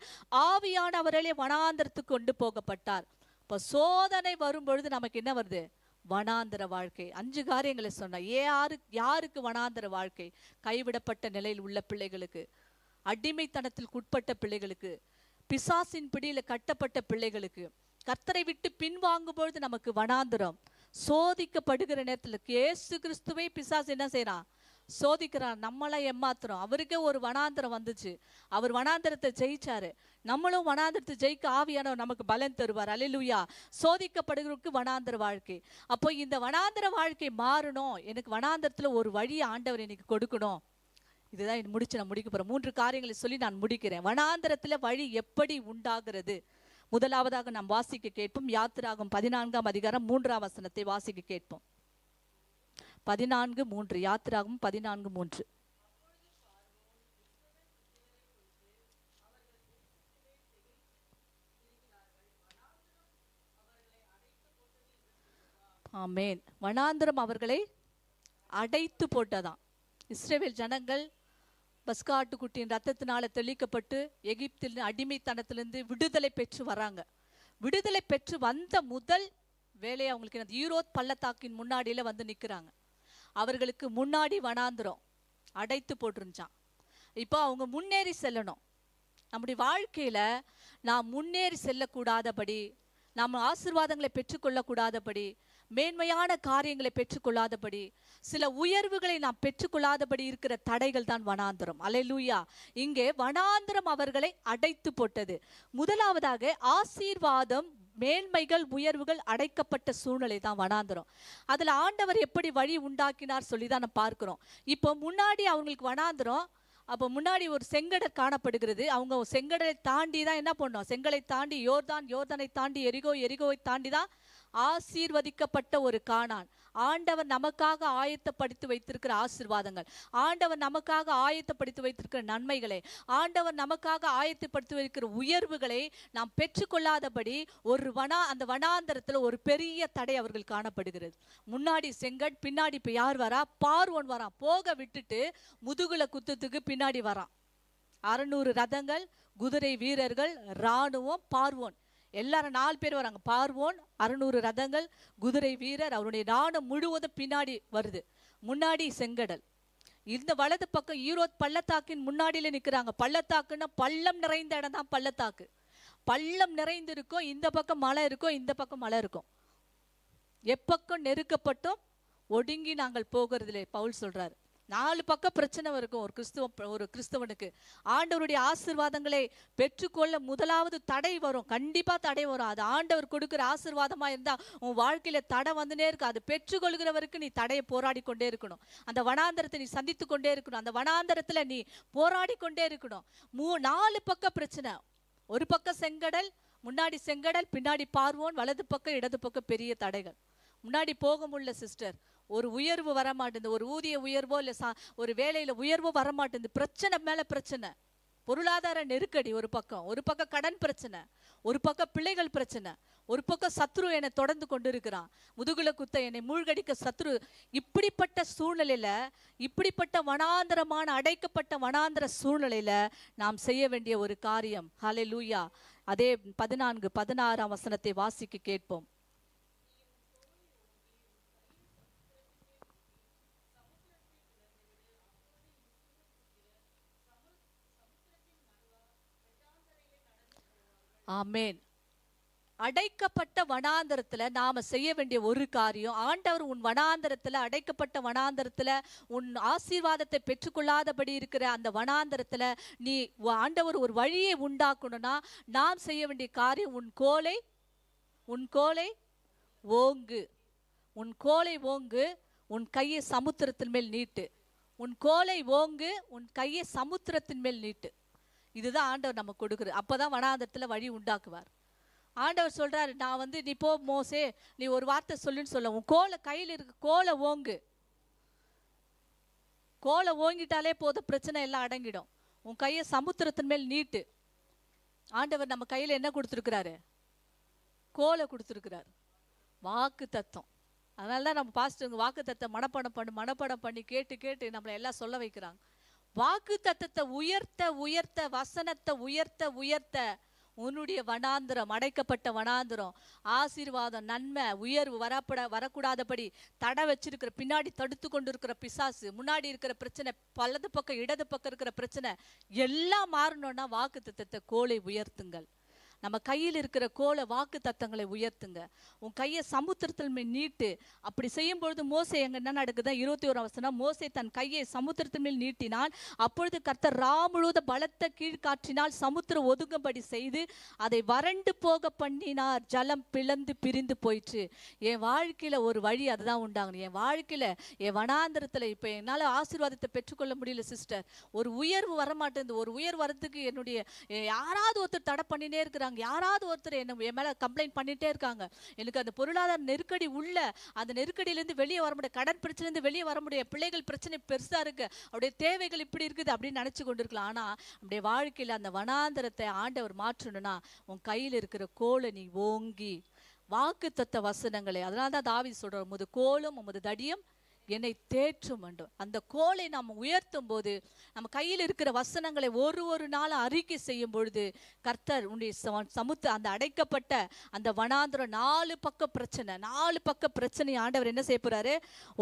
S1: ஆவியானவராலே வனாந்தரத்துக்கு கொண்டு போகப்பட்டார். இப்போ சோதனை வரும்பொழுது நமக்கு என்ன வருது? வனாந்தர வாழ்க்கை. 5 காரியங்களை சொன்ன. யாருக்கு வனாந்தர வாழ்க்கை? கைவிடப்பட்ட நிலையில் உள்ள பிள்ளைகளுக்கு, அடிமைத்தனத்திற்கு உட்பட்ட பிள்ளைகளுக்கு, பிசாசின் பிடியில கட்டப்பட்ட பிள்ளைகளுக்கு. கர்த்தரை விட்டு பின்வாங்கும் பொழுது நமக்கு வனாந்தரம். சோதிக்கப்படுகிற நேரத்தில் இயேசு கிறிஸ்துவை பிசாசு என்ன செய்யறான்? சோதிக்கிறான். நம்மளை ஏமாத்துறோம். அவருக்கே ஒரு வனாந்தரம் வந்துச்சு. அவர் வனாந்தரத்தை ஜெயிச்சாரு. நம்மளும் வனாந்தரத்தை ஜெயிக்க ஆவியானவர் நமக்கு பலன் தருவார். அல்லேலூயா. சோதிக்கப்படுகிறதுக்கு வனாந்தர வாழ்க்கை. அப்போ இந்த வனாந்தர வாழ்க்கை மாறணும். எனக்கு வனாந்தரத்துல ஒரு வழி ஆண்டவர் எனக்கு கொடுக்கணும். இதுதான் நான் முடிக்க போறேன். 3 காரியங்களை சொல்லி நான் முடிக்கிறேன். வனாந்தரத்துல வழி எப்படி உண்டாகிறது? முதலாவதாக நாம் வாசிக்க கேட்போம். யாத்திராகமம் 14ஆம் அதிகாரம் 3ஆம் வசனத்தை வாசிக்க கேட்போம். 14:3. யாத்திராகமம் 14:3. ஆமென். வனாந்தரம் அவர்களை அடைத்து போட்டதாம். இஸ்ரவேல் ஜனங்கள் பஸ்காட்டுக்குட்டியின் ரத்தத்தினால தெளிக்கப்பட்டு எகிப்தில் அடிமைத்தனத்திலிருந்து விடுதலை பெற்று வராங்க. விடுதலை பெற்று வந்த முதல் வேலையை அவங்களுக்கு ஈரோத் பள்ளத்தாக்கின் முன்னாடியில வந்து நிற்கிறாங்க. அவர்களுக்கு முன்னாடி வனாந்திரம் அடைத்து போட்டிருந்துச்சான். இப்போ அவங்க முன்னேறி செல்லணும். நம்முடைய வாழ்க்கையில நாம் முன்னேறி செல்லக்கூடாதபடி, நாம் ஆசீர்வாதங்களை பெற்றுக்கொள்ளக்கூடாதபடி, மேன்மையான காரியங்களை பெற்றுக்கொள்ளாதபடி, சில உயர்வுகளை நாம் பெற்றுக்கொள்ளாதபடி இருக்கிற தடைகள் தான் வனாந்தரம். அல்லேலூயா. இங்கே வனாந்தரம் அவர்களை அடைத்து போட்டது. முதலாவதாக ஆசீர்வாதம், மேன்மைகள், உயர்வுகள் அடைக்கப்பட்ட சூழ்நிலை தான் வனாந்தரம். அதுல ஆண்டவர் எப்படி வழி உண்டாக்கினார் சொல்லி தான் நம்ம பார்க்கிறோம். இப்போ முன்னாடி அவங்களுக்கு வனாந்தரம். அப்போ முன்னாடி ஒரு செங்கடல் காணப்படுகிறது. அவங்க செங்கடலை தாண்டி தான் என்ன பண்ணோம்? செங்கலை தாண்டி யோர்தானை தாண்டி எரிகோவை தாண்டி தான் ஆசீர்வதிக்கப்பட்ட ஒரு கானான். ஆண்டவர் நமக்காக ஆயத்தப்படுத்தி வைத்திருக்கிற ஆசீர்வாதங்கள், ஆண்டவர் நமக்காக ஆயத்தப்படுத்தி வைத்திருக்கிற நன்மைகளை, ஆண்டவர் நமக்காக ஆயத்தப்படுத்தி வைக்கிற உயர்வுகளை நாம் பெற்றுக்கொள்ளாதபடி அந்த வனாந்தரத்தில் ஒரு பெரிய தடை அவர்கள் காணப்படுகிறது. முன்னாடி செங்கட், பின்னாடி இப்ப யார் வரா? பார்வோன் வரான். போக விட்டுட்டு முதுகுல குத்துறதுக்கு பின்னாடி வரான். 600 ரதங்கள், குதிரை வீரர்கள், இராணுவம், பார்வோன் எல்லாரும் 4 பேர் வராங்க. பார்வோன், 600 ரதங்கள், குதிரை வீரர், அவருடைய ராணுவம் முழுவதும் பின்னாடி வருது. முன்னாடி செங்கடல். இந்த வலது பக்கம் ஈரோத் பள்ளத்தாக்கின் முன்னாடியில நிக்கிறாங்க. பள்ளத்தாக்குன்னா பள்ளம் நிறைந்த இடம் தான் பள்ளத்தாக்கு. பள்ளம் நிறைந்து இருக்கும். இந்த பக்கம் மலை இருக்கும், இந்த பக்கம் மலை இருக்கும். எப்பக்கம் நெருக்கப்பட்டும் ஒடுங்கி நாங்கள் போகிறதில்லை பவுல் சொல்றாரு. 4 பக்கம் பிரச்சனை இருக்கும் ஒரு கிறிஸ்தவனுக்கு. ஆண்டவருடைய ஆசீர்வாதங்களை பெற்றுக்கொள்ள முதலாவது தடை வரும். கண்டிப்பா தடை வரும். அது ஆண்டவர் கொடுக்கிற ஆசீர்வாதமா இருந்தா உன் வாழ்க்கையில தடை வந்துனே இருக்கு. அது பெற்றுக்கொள்கிறவருக்கு நீ தடையை போராடி கொண்டே இருக்கணும். அந்த வனாந்தரத்தை நீ சந்தித்து கொண்டே இருக்கணும். அந்த வனாந்தரத்துல நீ போராடி கொண்டே இருக்கணும். 4 பக்கம் பிரச்சனை. ஒரு பக்கம் செங்கடல், முன்னாடி செங்கடல், பின்னாடி பார்வோன், வலது பக்கம் இடது பக்கம் பெரிய தடைகள். முன்னாடி போக முடியல சிஸ்டர். ஒரு உயர்வு வரமாட்டேங்குது. ஒரு ஊதிய உயர்வோ இல்ல ஒரு வேலையில உயர்வோ வரமாட்டேங்குது. பிரச்சனை மேல பிரச்சனை. பொருளாதார நெருக்கடி ஒரு பக்கம் கடன் பிரச்சனை, ஒரு பக்கம் பிள்ளைகள் பிரச்சனை, ஒரு பக்கம் சத்ரு என்னை தொடர்ந்து கொண்டு இருக்கிறான். முதுகுல குத்த என்னை மூழ்கடிக்க சத்ரு. இப்படிப்பட்ட சூழ்நிலையில, இப்படிப்பட்ட வனாந்தரமான அடைக்கப்பட்ட வனாந்தர சூழ்நிலையில நாம் செய்ய வேண்டிய ஒரு காரியம். ஹல்லேலூயா. அதே 14-16 வசனத்தை வாசிக்க கேட்போம். ஆமென். அடைக்கப்பட்ட வனாந்தரத்துல நாம செய்ய வேண்டிய ஒரு காரியம், ஆண்டவர் உன் வனாந்தரத்துல, அடைக்கப்பட்ட வனாந்தரத்துல, உன் ஆசீர்வாதத்தை பெற்றுக்கொள்ளாதபடி இருக்கிற அந்த வனாந்தரத்துல நீ ஆண்டவர் ஒரு வழியை உண்டாக்கணும்னா நாம் செய்ய வேண்டிய காரியம், உன் கோலை ஓங்கு. உன் கோலை ஓங்கு, உன் கையை சமுத்திரத்தின் மேல் நீட்டு. உன் கோலை ஓங்கு, உன் கையை சமுத்திரத்தின் மேல் நீட்டு. இதுதான் ஆண்டவர் நமக்கு கொடுக்குறது. அப்பதான் வனாந்தரத்துல வழி உண்டாக்குவார். ஆண்டவர் சொல்றாரு, நான் வந்து நீ போ மோசே, நீ ஒரு வார்த்தை சொல்லுன்னு சொல்ல, உன் கோலை கையில் இருக்கு, கோலை ஓங்கு. கோலை ஓங்கிட்டாலே போதும், பிரச்சனை எல்லாம் அடங்கிடும். உன் கையை சமுத்திரத்தின் மேல் நீட்டு. ஆண்டவர் நம்ம கையில என்ன கொடுத்துருக்கிறாரு? கோலை கொடுத்துருக்கிறார், வாக்கு தத்தம். அதனாலதான் நம்ம பாஸ்டருங்க வாக்கு தத்தம் மனப்பாடம் பண்ணி கேட்டு கேட்டு நம்மளை எல்லாம் சொல்ல வைக்கிறாங்க. வாக்கு தத்தத்தை உயர்த்த உயர்த்த, வசனத்தை உயர்த்த உயர்த்த, உன்னுடைய வனாந்திரம், அடைக்கப்பட்ட வனாந்திரம், ஆசீர்வாதம், நன்மை, உயர்வு வரக்கூடாதபடி தடை வச்சிருக்கிற, பின்னாடி தடுத்து கொண்டு இருக்கிற பிசாசு, முன்னாடி இருக்கிற பிரச்சனை, வலது பக்கம் இடது பக்கம் இருக்கிற பிரச்சனை எல்லாம் மாறணும்னா வாக்கு தத்தத்தை கோலை உயர்த்துங்கள். நம்ம கையில் இருக்கிற கோலை வாக்கு தத்தங்களை உயர்த்துங்க. உன் கையை சமுத்திரத்தில் மேல் நீட்டு. அப்படி செய்யும் பொழுது மோசே என்ன நடக்குது? 21ஆம் வசனம், மோசே தன் கையை சமுத்திரத்தின் மேல் நீட்டினான். அப்பொழுது கர்த்தர் முழுவத பலத்த கீழ்காற்றினால் சமுத்திரம் ஒதுங்கும்படி செய்து அதை வறண்டு போக பண்ணினார். ஜலம் பிளந்து பிரிந்து போயிற்று. என் வாழ்க்கையில ஒரு வழி அதுதான் உண்டாகணும். என் வாழ்க்கையில, என் வனாந்திரத்துல இப்ப என்னால ஆசீர்வாதத்தை பெற்றுக்கொள்ள முடியல சிஸ்டர். ஒரு உயர்வு வரமாட்டேங்குது. ஒரு உயர்வு வரதுக்கு என்னுடைய யாராவது ஒருத்தர் தடை பண்ணினே இருக்கிறாங்க. யாராவது ஒருத்தர் என்ன என் மேல கம்ப்ளைண்ட் பண்ணிட்டே இருக்காங்க. எனக்கு அந்த பொருளாதார நெருக்கடி உள்ள, அந்த நெருக்கடியிலிருந்து வெளியே வர முடியாது, கடன் பிரச்சனை வெளியே வர முடியாது, பிள்ளைகள் பிரச்சனை பெருசா இருக்கு, அப்படியே தேவைகள் இப்படி இருக்குது அப்படின்னு நினைச்சு கொண்டிருக்கலாம். ஆனா அப்படியே வாழ்க்கையில அந்த வனாந்தரத்தை ஆண்டவர் மாற்றணும்னா உன் கையில் இருக்கிற கோலை நீ ஓங்கி வாக்கு தத்த வசனங்களை, அதனால்தான் தாவீது சொல்ற, உமது கோலும் உமது தடியும் என்னை தேற்றும் வேண்டும். அந்த கோலை நாம் உயர்த்தும் போது, நம்ம கையில் இருக்கிற வசனங்களை ஒரு நாள் அறிக்கை செய்யும் பொழுது, கர்த்தர் உன்னுடைய அந்த அடைக்கப்பட்ட அந்த வனாந்திரம், 4 பக்க பிரச்சனை ஆண்டவர் என்ன செய்ய போறாரு?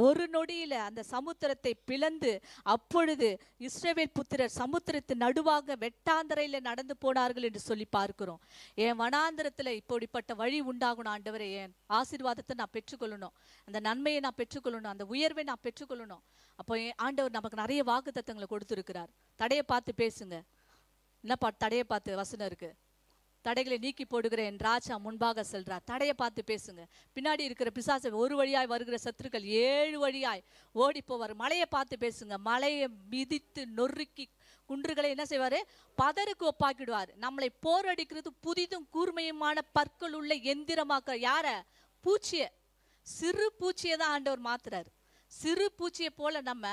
S1: ஒரு நொடியில அந்த சமுத்திரத்தை பிளந்து, அப்பொழுது இஸ்ரவேல் புத்திரர் சமுத்திரத்தின் நடுவாக வெட்டாந்தரையில நடந்து போனார்கள் என்று சொல்லி பார்க்கிறோம். என் வனாந்திரத்துல இப்படிப்பட்ட வழி உண்டாகணும் ஆண்டவரே. என் ஆசீர்வாதத்தை நான் பெற்றுக்கொள்ளணும், அந்த நன்மையை நான் பெற்றுக்கொள்ளணும், அந்த உயர்வை நான் பெற்றுக்கொள்ளணும். அப்போ ஆண்டவர் நமக்கு நிறைய வாக்கு தத்தங்களை கொடுத்திருக்கிறார். தடையை பார்த்து பேசுங்க. என்ன தடையை பார்த்து வசனம் இருக்கு? தடைகளை நீக்கி போடுகிற என் ராஜா முன்பாக செல்றார். தடையை பார்த்து பேசுங்க. பின்னாடி இருக்கிற பிசாசை, ஒரு வழியாய் வருகிற சத்துருக்கள் 7 வழியாய் ஓடி போவார். மலையை பார்த்து பேசுங்க. மலையை மிதித்து நொறுக்கி குன்றுகளை என்ன செய்வாரு? பதருக்கு ஒப்பாக்கிடுவார். நம்மளை போரடிக்கிறது புதிதும் கூர்மையுமான பற்கள் உள்ள எந்திரமாக்க. யார? பூச்சிய, சிறு பூச்சியை தான் ஆண்டவர் மாத்துறாரு. சிறு பூச்சியை போல நம்ம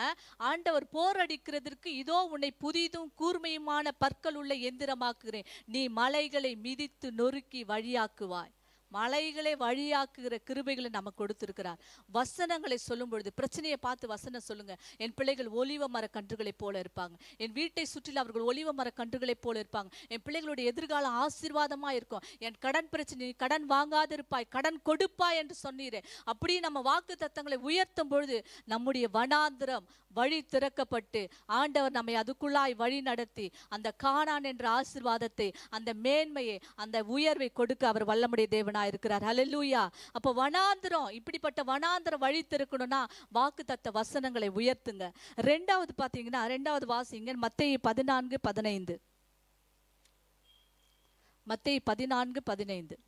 S1: ஆண்டவர் போரடிக்கிறதுக்கு, இதோ உன்னை புதிதும் கூர்மையுமான பற்கள் உள்ள எந்திரமாக்குகிறேன், நீ மலைகளை மிதித்து நொறுக்கி வழியாக்குவாய். மலைகளை வழியாக்குகிற கிருபைகளை நமக்கு கொடுத்திருக்கிறார். வசனங்களை சொல்லும் பொழுது, பிரச்சனையை பார்த்து வசனம் சொல்லுங்க. என் பிள்ளைகள் ஒலிவ மர கன்றுகளை போல இருப்பாங்க. என் வீட்டை சுற்றில அவர்கள் ஒலிவ மர கன்றுகளை போல இருப்பாங்க. என் பிள்ளைகளுடைய எதிர்காலம் ஆசீர்வாதமா இருக்கும். என் கடன் பிரச்சனை, கடன் வாங்காதிருப்பாய், கடன் கொடுப்பாய் என்று சொன்னீரே. அப்படி நம்ம வாக்கு தத்தங்களை உயர்த்தும் பொழுது நம்முடைய வனாந்திரம் வழி திறக்கப்பட்டு ஆண்டவர் நம்மை அதுக்குள்ளாய் வழி நடத்தி அந்த கானான் என்ற ஆசீர்வாதத்தை, அந்த மேன்மையை, அந்த உயர்வை கொடுக்க அவர் வல்லமுடைய தேவனாய் இருக்கிறார். ஹல்லேலூயா. அப்போ வனாந்திரம், இப்படிப்பட்ட வனாந்திரம் வழி திறக்கணும்னா வாக்கு தத்த வசனங்களை உயர்த்துங்க. ரெண்டாவது பாத்தீங்கன்னா, ரெண்டாவது வாசிங்க, மத்தேயு 14:15. மத்தேயு 14:15.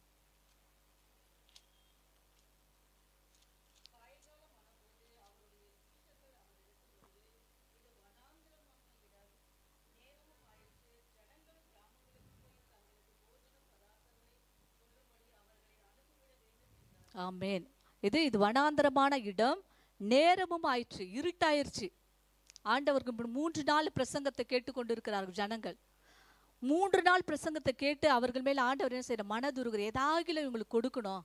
S1: ஆமேன். இது வனாந்தரமான இடம், நேரமும் ஆயிற்று, இருட்டாயிருச்சு. ஆண்டவருக்கு 3 நாள் பிரசங்கத்தை கேட்டுக்கொண்டு இருக்கிறார்கள் ஜனங்கள். 3 நாள் பிரசங்கத்தை கேட்டு அவர்கள் மேல ஆண்டவர் என்ன செய்யற? மனதுருகிற, ஏதாவது இவங்களுக்கு கொடுக்கணும்,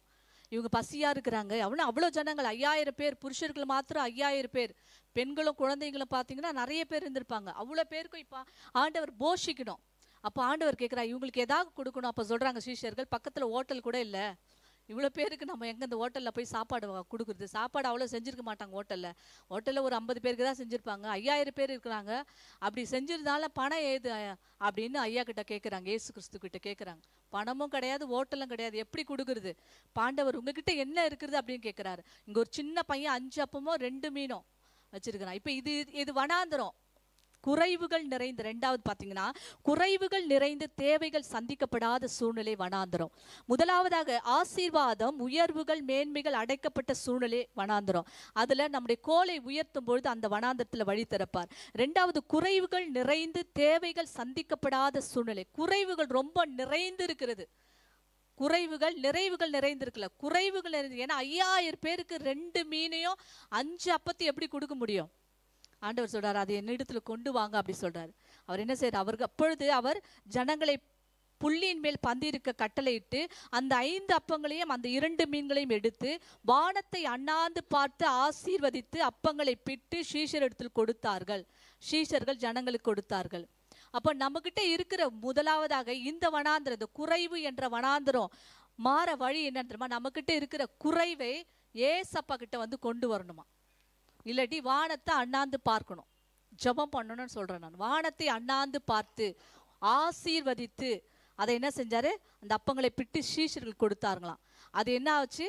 S1: இவங்க பசியா இருக்கிறாங்க. அவ்வளோ ஜனங்கள், 5000 பேர், புருஷர்கள் மாத்திரம் 5000 பேர், பெண்களும் குழந்தைங்களும் பார்த்தீங்கன்னா நிறைய பேர் இருந்திருப்பாங்க. அவ்வளோ பேருக்கும் இப்போ ஆண்டவர் போஷிக்கணும். அப்போ ஆண்டவர் கேட்குறா, இவங்களுக்கு ஏதாவது கொடுக்கணும். அப்போ சொல்றாங்க சீஷர்கள், பக்கத்தில் ஹோட்டல் கூட இல்லை, இவ்வளோ பேருக்கு நம்ம எங்கே இந்த ஹோட்டலில் போய் சாப்பாடு கொடுக்குறது? சாப்பாடு அவ்வளோ செஞ்சுருக்க மாட்டாங்க ஹோட்டலில் ஒரு 50 பேருக்கு தான் செஞ்சுருப்பாங்க. 5000 பேர் இருக்கிறாங்க. அப்படி செஞ்சிருந்தால பணம் ஏது அப்படின்னு ஐயா கிட்ட கேட்குறாங்க, ஏசு கிறிஸ்து கிட்ட கேட்குறாங்க. பணமும் கிடையாது, ஹோட்டலும் கிடையாது, எப்படி கொடுக்குறது? பாண்டவர் உங்ககிட்ட என்ன இருக்குது அப்படின்னு கேட்குறாரு. இங்கே ஒரு சின்ன பையன் 5 அப்பமோ 2 மீனும் வச்சிருக்கிறான். இப்போ இது வனாந்திரம், குறைவுகள் நிறைந்த, ரெண்டாவது பார்த்தீங்கன்னா குறைவுகள் நிறைந்த, தேவைகள் சந்திக்கப்படாத சூழ்நிலை வனாந்திரம். முதலாவதாக ஆசீர்வாதம், உயர்வுகள், மேன்மைகள் அடைக்கப்பட்ட சூழ்நிலை வனாந்திரம். அதுல நம்முடைய கோலை உயர்த்தும் பொழுது அந்த வனாந்திரத்துல வழி திறப்பார். ரெண்டாவது குறைவுகள் நிறைந்து, தேவைகள் சந்திக்கப்படாத சூழ்நிலை. குறைவுகள் ரொம்ப நிறைந்து இருக்கிறது. குறைவுகள் நிறைவுகள் நிறைந்திருக்கல, குறைவுகள் நிறைந்து. ஏன்னா 5000 பேருக்கு 2 மீனையும் 5 அப்பத்தையும் எப்படி கொடுக்க முடியும்? ஆண்டவர் சொல்றாரு, அது என்னிடத்துல கொண்டு வாங்க அப்படி சொல்றாரு. அவர் என்ன செய்யறார்? அவருக்கு அப்பொழுது அவர் ஜனங்களை புள்ளியின் மேல் பந்திருக்க கட்டளையிட்டு அந்த 5 அப்பங்களையும் அந்த 2 மீன்களையும் எடுத்து வானத்தை அண்ணாந்து பார்த்து ஆசீர்வதித்து அப்பங்களை பிட்டு சீஷரிடத்தில் கொடுத்தார்கள். சீஷர்கள் ஜனங்களுக்கு கொடுத்தார்கள். அப்ப நம்மகிட்ட இருக்கிற முதலாவதாக இந்த வனாந்திரம், இந்த குறைவு என்ற வனாந்திரம் மாற வழி என்னன்னு தெரியுமா? நம்மகிட்ட இருக்கிற குறைவை ஏசப்பா கிட்ட வந்து கொண்டு வரணுமா. இல்லாட்டி வானத்தை அண்ணாந்து பார்க்கணும், ஜெபம் பண்ணணும்னு சொல்றேன் நான். வானத்தை அண்ணாந்து பார்த்து ஆசீர்வதித்து அதை என்ன செஞ்சாரு? அந்த அப்பங்களை பிட்டு சீஷர்கள் கொடுத்தார்களாம். அது என்ன ஆச்சு?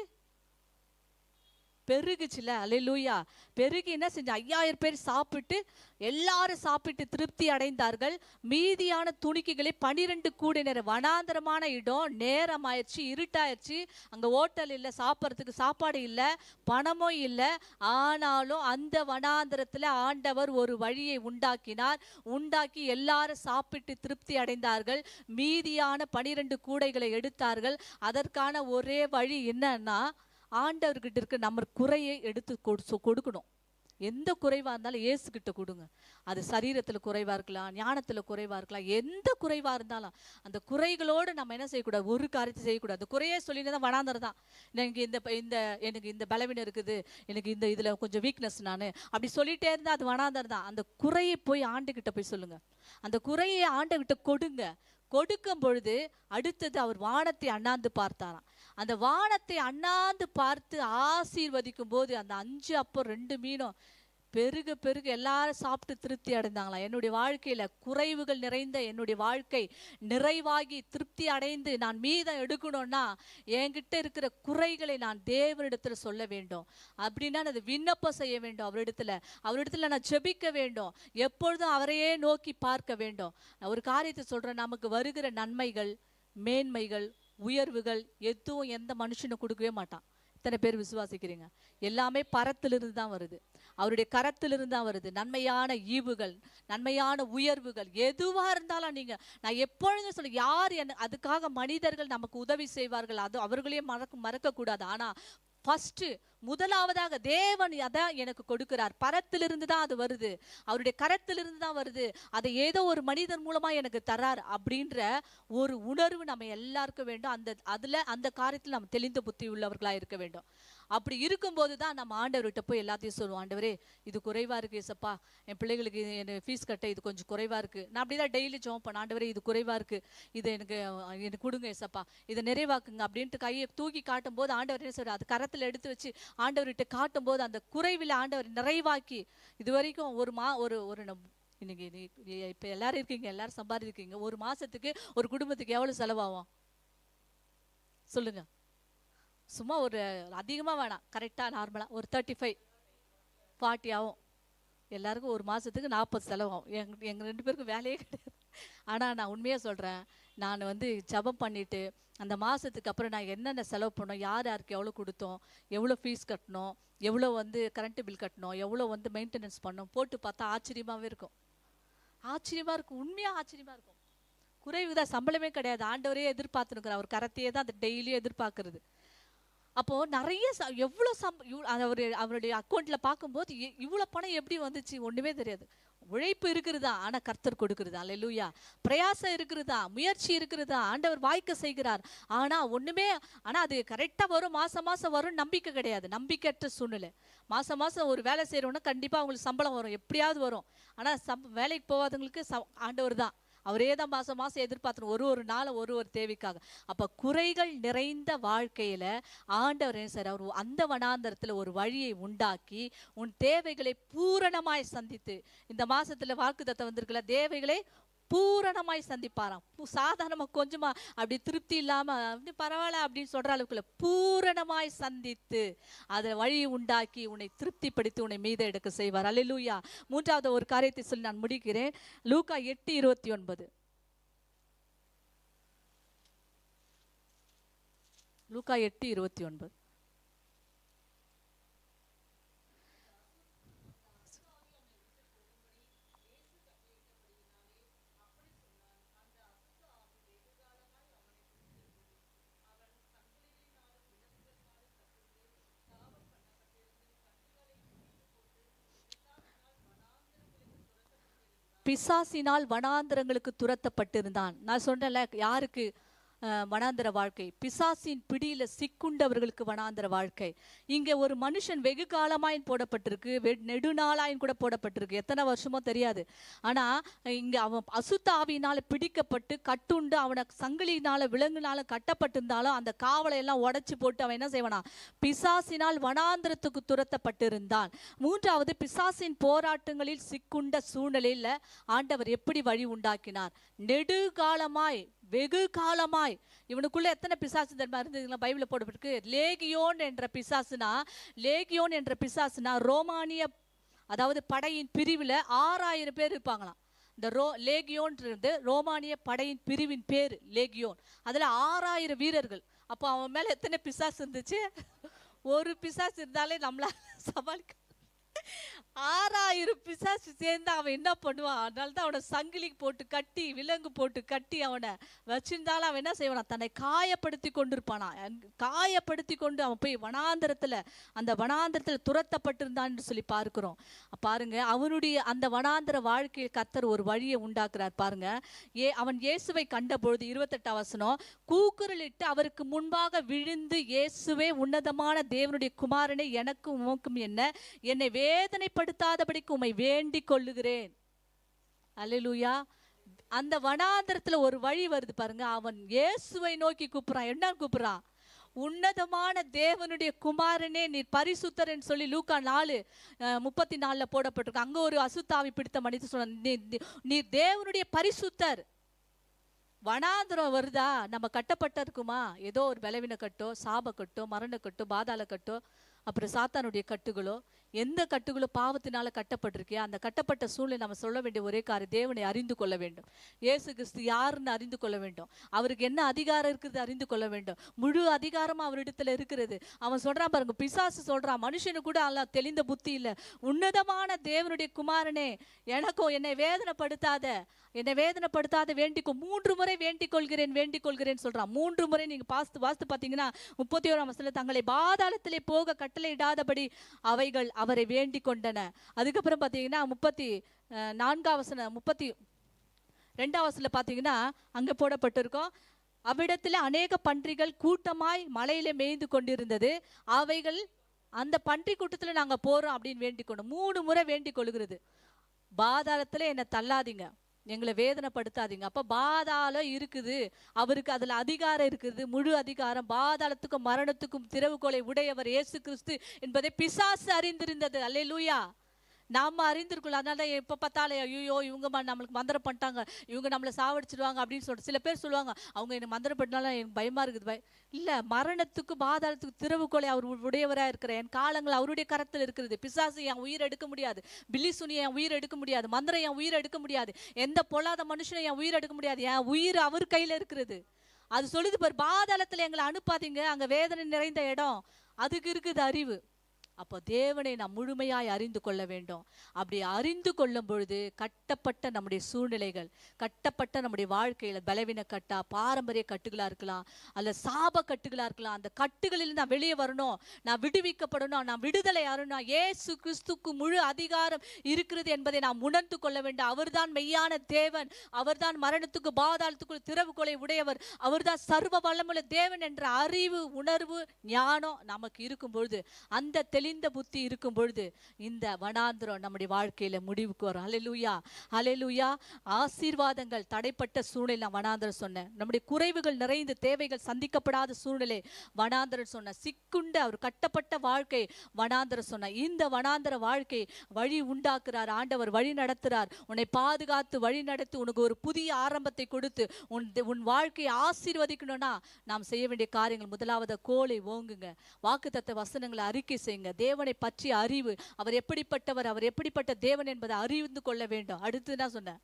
S1: பெருகுச்சுல. அல்லேலூயா. பெருகி என்ன செஞ்ச? 5000 பேர் சாப்பிட்டு, எல்லாரும் சாப்பிட்டு திருப்தி அடைந்தார்கள். மீதியான துணிக்கைகளை 12 கூடினர். வனாந்தரமான இடம், நேரம் ஆயிடுச்சு, இருட்டாயிடுச்சு. அங்க ஹோட்டல் இல்லை, சாப்பிட்றதுக்கு சாப்பாடு இல்லை, பணமும் இல்லை. ஆனாலும் அந்த வனாந்தரத்துல ஆண்டவர் ஒரு வழியை உண்டாக்கினார். உண்டாக்கி எல்லாரும் சாப்பிட்டு திருப்தி அடைந்தார்கள். மீதியான 12 கூடைகளை எடுத்தார்கள். அதற்கான ஒரே வழி என்னன்னா, ஆண்டவர்கிட்ட இருக்க நம்ம குறையை எடுத்து கொடுக்கணும். எந்த குறைவா இருந்தாலும் ஏசுகிட்ட கொடுங்க. அது சரீரத்துல குறைவா இருக்கலாம், ஞானத்துல குறைவா இருக்கலாம், எந்த குறைவா இருந்தாலும் அந்த குறைகளோடு நம்ம என்ன செய்யக்கூடாது? ஒரு காரியத்தை செய்யக்கூடாது. அந்த குறையே சொல்லிட்டு வனாந்தரம் தான். எனக்கு எனக்கு இந்த பலவீனம் இருக்குது, எனக்கு இதுல கொஞ்சம் வீக்னஸ் நான் அப்படி சொல்லிட்டே இருந்தா அது வனாந்தரம் தான். அந்த குறையை போய் ஆண்டுகிட்ட போய் சொல்லுங்க. அந்த குறையை ஆண்டுகிட்ட கொடுங்க. கொடுக்கும் பொழுது அடுத்தது அவர் வானத்தை அண்ணாந்து பார்த்தாராம். அந்த வானத்தை அண்ணாந்து பார்த்து ஆசீர்வதிக்கும் போது அந்த 5 அப்பம் 2 மீனும் பெருக பெருக எல்லாரும் சாப்பிட்டு திருப்தி அடைந்தாங்களாம். என்னுடைய வாழ்க்கையில குறைவுகள் நிறைந்த என்னுடைய வாழ்க்கை நிறைவாகி திருப்தி அடைந்து நான் மீதம் எடுக்கணும்னா என்கிட்ட இருக்கிற குறைகளை நான் தேவனிடத்துல சொல்ல வேண்டும். அப்படின்னா அது விண்ணப்பம் செய்ய வேண்டும். அவரிடத்துல நான் ஜெபிக்க வேண்டும். எப்பொழுதும் அவரையே நோக்கி பார்க்க வேண்டும். ஒரு காரியத்தை சொல்றேன், நமக்கு வருகிற நன்மைகள், மேன்மைகள், உயர்வுகள் எதுவும் எந்த மனுஷனும் கொடுக்கவே மாட்டான். இத்தனை பேர் விசுவாசிக்கிறீங்க? எல்லாமே பரத்திலிருந்து தான் வருது, அவருடைய கரத்திலிருந்து தான் வருது. நன்மையான ஈவுகள், நன்மையான உயர்வுகள் எதுவா இருந்தாலும் நான் எப்பொழுதும் சொல்ல, யார் அதுக்காக மனிதர்கள் நமக்கு உதவி செய்வார்கள், அது அவர்களையும் மறக்க கூடாது. ஆனா ஃபர்ஸ்ட் முதலாவதாக தேவன் அதான் எனக்கு கொடுக்கிறார். பரத்திலிருந்து தான் அது வருது, அவருடைய கரத்திலிருந்து தான் வருது. அதை ஏதோ ஒரு மனிதன் மூலமா எனக்கு தரார் அப்படின்ற ஒரு உணர்வு நம்ம எல்லாருக்கும் வேண்டும். அந்த காரியத்தில் நம்ம தெளிந்த புத்தி உள்ளவர்களா இருக்க வேண்டும். அப்படி இருக்கும்போது தான் நம்ம ஆண்டவர்கிட்ட போய் எல்லாத்தையும் சொல்லுவோம். ஆண்டவரே, இது குறைவா இருக்கு ஏசப்பா, என் பிள்ளைகளுக்கு எனக்கு ஃபீஸ் கட்ட இது கொஞ்சம் குறைவா இருக்கு. நான் அப்படிதான் டெய்லி ஜெபம் பண்ண, ஆண்டவரே இது குறைவா இருக்கு, இது எனக்கு கொடுங்க ஏசப்பா, இதை நிறைவாக்குங்க அப்படின்ட்டு கையை தூக்கி காட்டும் போது ஆண்டவர் என்ன சொல்றாரு? அது கரத்துல எடுத்து வச்சு ஆண்டவர்கிட்ட காட்டும் போது அந்த குறைவில் ஆண்டவர் நிறைவாக்கி, இது வரைக்கும் ஒரு இன்னைக்கு இப்ப எல்லாரும் இருக்கீங்க, எல்லாரும் சம்பாதிக்கீங்க, ஒரு மாசத்துக்கு ஒரு குடும்பத்துக்கு எவ்வளவு செலவாகும் சொல்லுங்க? சும்மா ஒரு அதிகமா வேணாம், கரெக்டா நார்மலா ஒரு 35-40 ஆகும். எல்லாருக்கும் ஒரு மாசத்துக்கு 40 செலவாகும். எங்க 2 பேருக்கும் வேலையே கிடையாது. ஆனா நான் உண்மையா சொல்றேன், நான் ஜெபம் பண்ணிட்டு அந்த மாசத்துக்கு அப்புறம் நான் என்னென்ன செலவு பண்ணோம், யாருக்கு எவ்வளோ கொடுத்தோம், எவ்வளோ ஃபீஸ் கட்டணும், எவ்வளோ கரண்ட் பில் கட்டணும், எவ்வளோ மெயின்டெனன்ஸ் பண்ணோம் போட்டு பார்த்தா ஆச்சரியமாவே இருக்கும். ஆச்சரியமா இருக்கும், உண்மையா ஆச்சரியமா இருக்கும். குறைவுதான், சம்பளமே கிடையாது. ஆண்டவரே எதிர்பார்த்துருக்குற அவர் கரத்தையே தான் அது டெய்லியும் எதிர்பார்க்கறது. அப்போ நிறைய அவருடைய அக்கௌண்ட்ல பார்க்கும்போது இவ்வளவு பணம் எப்படி வந்துச்சு? ஒண்ணுமே தெரியாது. உழைப்பு இருக்கிறதா, ஆனா கர்த்தர் கொடுக்கிறதா. அல்லேலூயா. பிரயாசம் இருக்கிறதா, முயற்சி இருக்கிறதா, ஆண்டவர் வாய்க்க செய்கிறார். ஆனா அது கரெக்டா வரும், மாசம் வரும், நம்பிக்கை கிடையாது. நம்பிக்கையற்ற சூழ்நிலை. மாசம் ஒரு வேலை செய்யறோம்னா கண்டிப்பா அவங்களுக்கு சம்பளம் வரும், எப்படியாவது வரும். ஆனா வேலைக்கு போகாதவங்களுக்கு ஆண்டவர் தான், அவரே தான் மாசம் எதிர்பார்த்து ஒரு நாள் ஒரு தேவைக்காக. அப்ப குறைகள் நிறைந்த வாழ்க்கையில ஆண்டவர் என்ன சார், அவர் அந்த வனாந்தரத்துல ஒரு வழியை உண்டாக்கி உன் தேவைகளை பூரணமாய் சந்தித்து, இந்த மாசத்துல வாக்குத்தத்தம் வந்திருக்கல, தேவைகளை பூரணமாய் சந்திப்பாராம். சாதாரணமா கொஞ்சமா அப்படி திருப்தி இல்லாம அப்படி பரவாயில்ல அப்படின்னு சொல்ற அளவுக்குள்ள பூரணமாய் சந்தித்து அதை வழி உண்டாக்கி உன்னை திருப்திப்படுத்தி உன்னை மீத எடுக்க செய்வார். அல்லேலூயா. மூன்றாவது ஒரு காரியத்தை சொல்லி நான் முடிக்கிறேன். லூக்கா 8:29. லூக்கா 8:29. பிசாசினால் வனாந்தரங்களுக்கு துரத்தப்பட்டிருந்தான். நான் சொன்னல, யாருக்கு வனாந்தர வாழ்க்கை? பிசாசின் பிடியில சிக்குண்டவர்களுக்கு வனாந்தர வாழ்க்கை. இங்க ஒரு மனுஷன் வெகு காலமாயின் போடப்பட்டிருக்கு, நெடுநாளாயின் கூட போடப்பட்டிருக்கு, எத்தனை வருஷமோ தெரியாது. ஆனா இங்க அவன் அசுத்த ஆவியினால பிடிக்கப்பட்டு கட்டுண்டு அவனை சங்கிலினால விலங்குனால கட்டப்பட்டிருந்தாலும் அந்த காவலை எல்லாம் உடைச்சு போட்டு அவன் என்ன செய்வானா? பிசாசினால் வனாந்தரத்துக்கு துரத்தப்பட்டிருந்தான். மூன்றாவது, பிசாசின் போராட்டங்களில் சிக்குண்ட சூழ்நிலையில ஆண்டவர் எப்படி வழி உண்டாக்கினார்? நெடுகாலமாய், வெகு காலமாய். இவனுக்குள்ள எத்தனை பிசாசு தர்மா இருந்ததுங்களா? பைபிள்ல போடப்பட்டிருக்கு. லேகியோன் என்ற பிசாசுனா ரோமானிய, அதாவது படையின் பிரிவில் 6000 பேர் இருப்பாங்களாம். இந்த லேகியோன்றது ரோமானிய படையின் பிரிவின் பேர் லேகியோன். அதுல 6000 வீரர்கள். அப்போ அவன் மேல எத்தனை பிசாசு இருந்துச்சு? ஒரு பிசாசு இருந்தாலே நம்மளால சமாளிக்க. 6000 பிசாசு சேர்ந்து அவன் என்ன பண்ணுவான்? அதனால தான் அவனை சங்கிலி போட்டு கட்டி, விலங்கு போட்டு கட்டி அவனை வச்சிருந்தாலும் அவன் என்ன செய்வானா? தன்னை காயப்படுத்தி கொண்டிருப்பானா. காயப்படுத்தி கொண்டு அவன் போய் அந்த வனாந்தரத்தில் துரத்தப்பட்டிருந்தான் என்று சொல்லி பார்க்கிறோம். பாருங்க, அவனுடைய அந்த வனாந்தர வாழ்க்கையில் கர்த்தர் ஒரு வழியை உண்டாக்குறார். பாருங்க, அவன் இயேசுவை கண்ட பொழுது 28ஆம் வசனம், கூக்குரலிட்டு அவருக்கு முன்பாக விழுந்து, இயேசுவே, உன்னதமான தேவனுடைய குமாரனை, எனக்கும் உமக்கும் என்னை வேதனைப்படுத்தாதபடிக்கு உம்மை வேண்டிக் கொள்ளுகிறேன். அல்லேலூயா. அந்த வனாந்தரத்துல ஒரு வழி வருது பாருங்க. அவன் இயேசுவை நோக்கி கூப்பிடுறான். என்ன கூப்பிடுறான்? உன்னதமான தேவனுடைய குமாரனே, நீர் பரிசுத்தர் என்று சொல்லி லூக்கா 4:34 போடப்பட்டிருக்கு. அங்க ஒரு அசுத்தாவி பிடித்த மனிதன் சொன்ன, நீர் தேவனுடைய பரிசுத்தர். வனாந்திரம் வருதா? நம்ம கட்டப்பட்ட இருக்குமா? ஏதோ ஒரு பலவீன கட்டோ, சாப கட்டோ, மரண கட்டோ, பாதாள கட்டோ, அப்புறம் சாத்தானுடைய கட்டுகளோ, எந்த கட்டுகளோ பாவத்தினால கட்டப்பட்டிருக்கியா? அந்த கட்டப்பட்ட சூழ்நிலை நம்ம சொல்ல வேண்டிய ஒரே காரியம், தேவனை அறிந்து கொள்ள வேண்டும். இயேசு கிறிஸ்து யாருன்னு அறிந்து கொள்ள வேண்டும். அவருக்கு என்ன அதிகாரம் இருக்குது அறிந்து கொள்ள வேண்டும். முழு அதிகாரமும் அவரிடத்துல இருக்கிறது. அவன் சொல்றான் பாருங்க, பிசாசு சொல்றான், மனுஷனு கூட அல்ல தெளிந்த புத்தி இல்லை, உன்னதமான தேவனுடைய குமாரனே, எனக்கும் என்னை வேதனைப்படுத்தாத வேண்டிக்கோ. 3 முறை வேண்டிக் கொள்கிறேன் சொல்றான். 3 முறை. நீங்க வாஸ்து பாத்தீங்கன்னா 31ஆம் வசனத்துல, தங்களை பாதாளத்திலே போக கட்டளையிடாதபடி அவைகள் அவரை வேண்டிக் கொண்டன. அதுக்கப்புறம் பாத்தீங்கன்னா 34ஆம் வசனம், 32ஆம் வசனத்துல பாத்தீங்கன்னா அங்க போடப்பட்டிருக்கோம், அவ்விடத்துல அநேக பன்றிகள் கூட்டமாய் மலையில மேய்ந்து கொண்டிருந்தது, அவைகள் அந்த பன்றி கூட்டத்துல நாங்க போறோம் அப்படின்னு வேண்டிக் கொண்டோம். 3 முறை வேண்டிக் கொள்கிறது. பாதாளத்துல என்னை தள்ளாதீங்க, எங்களை வேதனைப்படுத்தாதீங்க. அப்ப பாதாளம் இருக்குது, அவருக்கு அதுல அதிகாரம் இருக்குது, முழு அதிகாரம். பாதாளத்துக்கும் மரணத்துக்கும் திறவுகோலை உடையவர் இயேசு கிறிஸ்து என்பதை பிசாசு அறிந்திருந்தது. அல்லேலூயா. நாம அறிந்திருக்கோம். அதனால தான் எப்போ பார்த்தாலும், ஐயோ இவங்க நம்மளுக்கு மந்திரம் பண்ணிட்டாங்க, இவங்க நம்மளை சாவடிச்சிடுவாங்க அப்படின்னு சொல்லிட்டு சில பேர் சொல்லுவாங்க. அவங்க எனக்கு மந்திரம் பண்ணினாலும் எனக்கு பயமா இருக்குது. இல்லை, மரணத்துக்கு பாதாளத்துக்கு திறவுகோலை அவர் உடையவராக இருக்கிற, என் காலங்கள் அவருடைய கரத்தில் இருக்கிறது. பிசாசு என் உயிர் எடுக்க முடியாது, பில்லி சுனியை என் உயிர் எடுக்க முடியாது, மந்திரம் என் உயிர் எடுக்க முடியாது, எந்த பொல்லாத மனுஷனை என் உயிர் எடுக்க முடியாது. என் உயிர் அவர் கையில் இருக்கிறது. அது சொல்லுது பாரு, பாதாளத்தில் எங்களை அனுப்பாதீங்க, அங்கே வேதனை நிறைந்த இடம், அதுக்கு இருக்குது அறிவு. அப்போ தேவனை நாம் முழுமையாய் அறிந்து கொள்ள வேண்டும். அப்படி அறிந்து கொள்ளும் பொழுது கட்டப்பட்ட நம்முடைய சூழ்நிலைகள், கட்டப்பட்ட நம்முடைய வாழ்க்கையில் பலவீன கட்டா, பாரம்பரிய கட்டுகளாக இருக்கலாம், அல்ல சாப கட்டுகளாக இருக்கலாம், அந்த கட்டுகளில் நான் வெளியே வரணும், நான் விடுவிக்கப்படணும், நான் விடுதலை ஆறணும், இயேசு கிறிஸ்துக்கு முழு அதிகாரம் இருக்கிறது என்பதை நாம் உணர்ந்து கொள்ள வேண்டும். அவர்தான் மெய்யான தேவன், அவர்தான் மரணத்துக்கு பாதாளத்துக்கு திறவுகோலை உடையவர், அவர்தான் சர்வ வல்லமுள்ள தேவன் என்ற அறிவு, உணர்வு, ஞானம் நமக்கு இருக்கும் பொழுது, அந்த தெளிந்த புத்தி இருக்கும் பொழுது இந்த வனாந்திரம் நம்முடைய வாழ்க்கையில முடிவுக்கு வரும். ஹல்லேலூயா, ஹல்லேலூயா. ஆசீர்வாதங்கள் தடைப்பட்ட சூழ்நிலை நான் வனாந்திரம் சொன்னேன். நம்முடைய குறைவுகள் நிறைந்த தேவைகள் சந்திக்கப்படாத சூழ்நிலை வனாந்திரம் சொன்ன. சிக்குண்ட அவர் கட்டப்பட்ட வாழ்க்கை வனாந்திரம் சொன்ன. இந்த வனாந்திர வாழ்க்கை வழி உண்டாக்குறார் ஆண்டவர், வழி நடத்துறார். உன்னை பாதுகாத்து வழி நடத்தி உனக்கு ஒரு புதிய ஆரம்பத்தை கொடுத்து உன் வாழ்க்கையை ஆசீர்வதிக்கணும்னா நாம் செய்ய வேண்டிய காரியங்கள், முதலாவது கோலை ஓங்குங்க, வாக்குத்தத்த வசனங்களை அறிக்கை செய்யுங்க, தேவனை பற்றி அறிவு, அவர் எப்படிப்பட்டவர், அவர் எப்படிப்பட்ட தேவன் என்பதை அறிந்து கொள்ள வேண்டும். அடுத்து என்ன சொன்னேன்?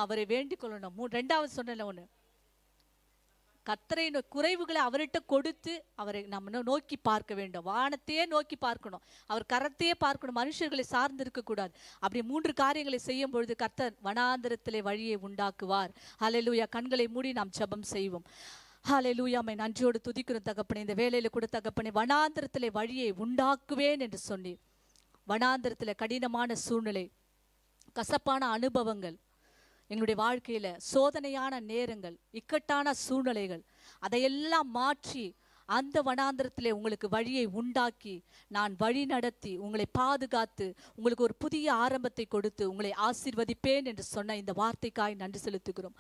S1: அவரை வேண்டிக் கொள்ளணும். ரெண்டாவது சொன்ன ஒண்ணு, கர்த்தரை குறைவுகளை அவர்கிட்ட கொடுத்து அவரை நம்ம நோக்கி பார்க்க வேண்டும். வானத்தையே நோக்கி பார்க்கணும், அவர் கரத்தையே பார்க்கணும், மனுஷர்களை சார்ந்து இருக்க கூடாது. அப்படி 3 காரியங்களை செய்யும் பொழுது கர்த்தர் வனாந்திரத்திலே வழியை உண்டாக்குவார். ஹல்லேலூயா. கண்களை மூடி நாம் ஜெபம் செய்வோம். ஹல்லேலூயா. மை நன்றியோடு துதிக்கிறோம் தகப்பனே. இந்த வேலையில கூட தகப்பனே, வனாந்திரத்திலே வழியை உண்டாக்குவேன் என்று சொன்னீர். வனாந்திரத்திலே கடினமான சூழ்நிலை, கசப்பான அனுபவங்கள், எங்களுடைய வாழ்க்கையில சோதனையான நேரங்கள், இக்கட்டான சூழ்நிலைகள், அதையெல்லாம் மாற்றி அந்த வனாந்திரத்திலே உங்களுக்கு வழியை உண்டாக்கி, நான் வழி நடத்தி உங்களை பாதுகாத்து உங்களுக்கு ஒரு புதிய ஆரம்பத்தை கொடுத்து உங்களை ஆசீர்வதிப்பேன் என்று சொன்ன இந்த வார்த்தைக்காய் நன்றி செலுத்துகிறோம்.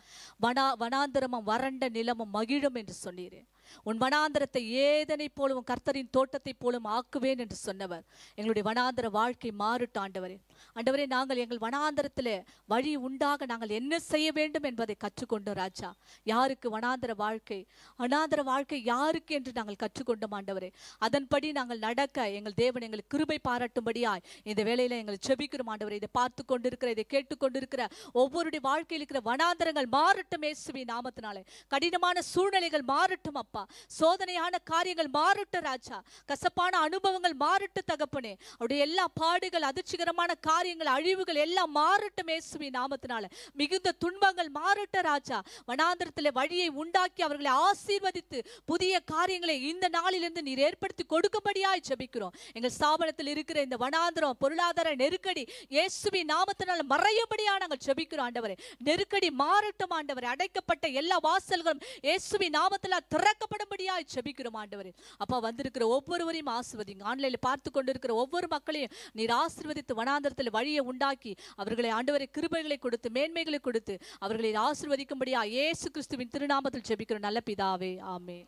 S1: வனாந்திரமும் வறண்ட நிலமும் மகிழும் என்று சொன்னீரே. உன் வனாந்திரத்தை ஏதனை போலும் கர்த்தரின் தோட்டத்தை போலும் ஆக்குவேன் என்று சொன்னவர். எங்களுடைய வனாந்திர வாழ்க்கை மாறுட்டு ஆண்டவரே. ஆண்டவரே, நாங்கள் எங்கள் வனாந்திரத்திலே வழி உண்டாக நாங்கள் என்ன செய்ய வேண்டும் என்பதை கற்றுக்கொண்டோம் ராஜா. யாருக்கு வனாந்திர வாழ்க்கை, வனாந்திர வாழ்க்கை யாருக்கு என்று நாங்கள் கற்றுக்கொண்டோம் ஆண்டவரே. அதன்படி நாங்கள் நடக்க எங்கள் தேவன் எங்களுக்கு கிருபை பாராட்டும்படியாய் இந்த வேளையில எங்களை செபிக்கிறோம் ஆண்டவரே. இதை பார்த்து கொண்டிருக்கிற, இதை கேட்டுக்கொண்டிருக்கிற ஒவ்வொருடைய வாழ்க்கையில் இருக்கிற வனாந்திரங்கள் மாறட்டும் இயேசுவின் நாமத்தினாலே. கடினமான சூழ்நிலைகள் மாறட்டும் அப்பா. சோதனையான காரியங்கள் மாறட்டும் ராஜா. கசப்பான அனுபவங்கள் மாறட்டும் தகப்பனே. அவருடைய எல்லா பாடுகள், அதிர்ச்சிகரமான காரியங்கள், அழிவுகள் எல்லாம் மாறட்டும் இயேசுவின் நாமத்தினால. மிகுந்த துன்பங்கள் மாறட்டும் ராஜா. வனாந்திரத்திலே வழியை உண்டாக்கி அவர்களை ஆசீர்வதித்து புதிய காரியங்களை இந்த நாளிலிருந்து நீர் ஏற்படுத்தி கொடுக்கும்படியாய் ஜெபிக்கிறோம். எங்கள் ஸ்தாபனத்தில் இருக்கிற இந்த வனாந்திரம், பொருளாதார நெருக்கடி இயேசுவின் நாமத்தினால மறையும்படியா நாங்கள் ஜெபிக்கிறோம் ஆண்டவரே. நெருக்கடி மாறட்டும் ஆண்டவரே. அடைக்கப்பட்ட எல்லா வாசல்களும் இயேசுவின் நாமத்தினால் திறக்கப்படும்படியாய் ஜெபிக்கிறோம் ஆண்டவரே. அப்பா, வந்திருக்கிற ஒவ்வொருவரையும் ஆசீர்வதிங்க. ஆன்லைன்ல பார்த்து கொண்டிருக்கிற ஒவ்வொரு மக்களையும் நீர் ஆசீர்வதித்து வனாந்திரத்தில் வழியை உண்டாக்கி அவர்களை ஆண்டவரை கிருபைகளை கொடுத்து மேன்மைகளை கொடுத்து அவர்களை ஆசீர்வதிக்கும்படியா இயேசு கிறிஸ்துவின் திருநாமத்தில் ஜெபிக்கிறோம் நல்ல பிதாவே. ஆமென்.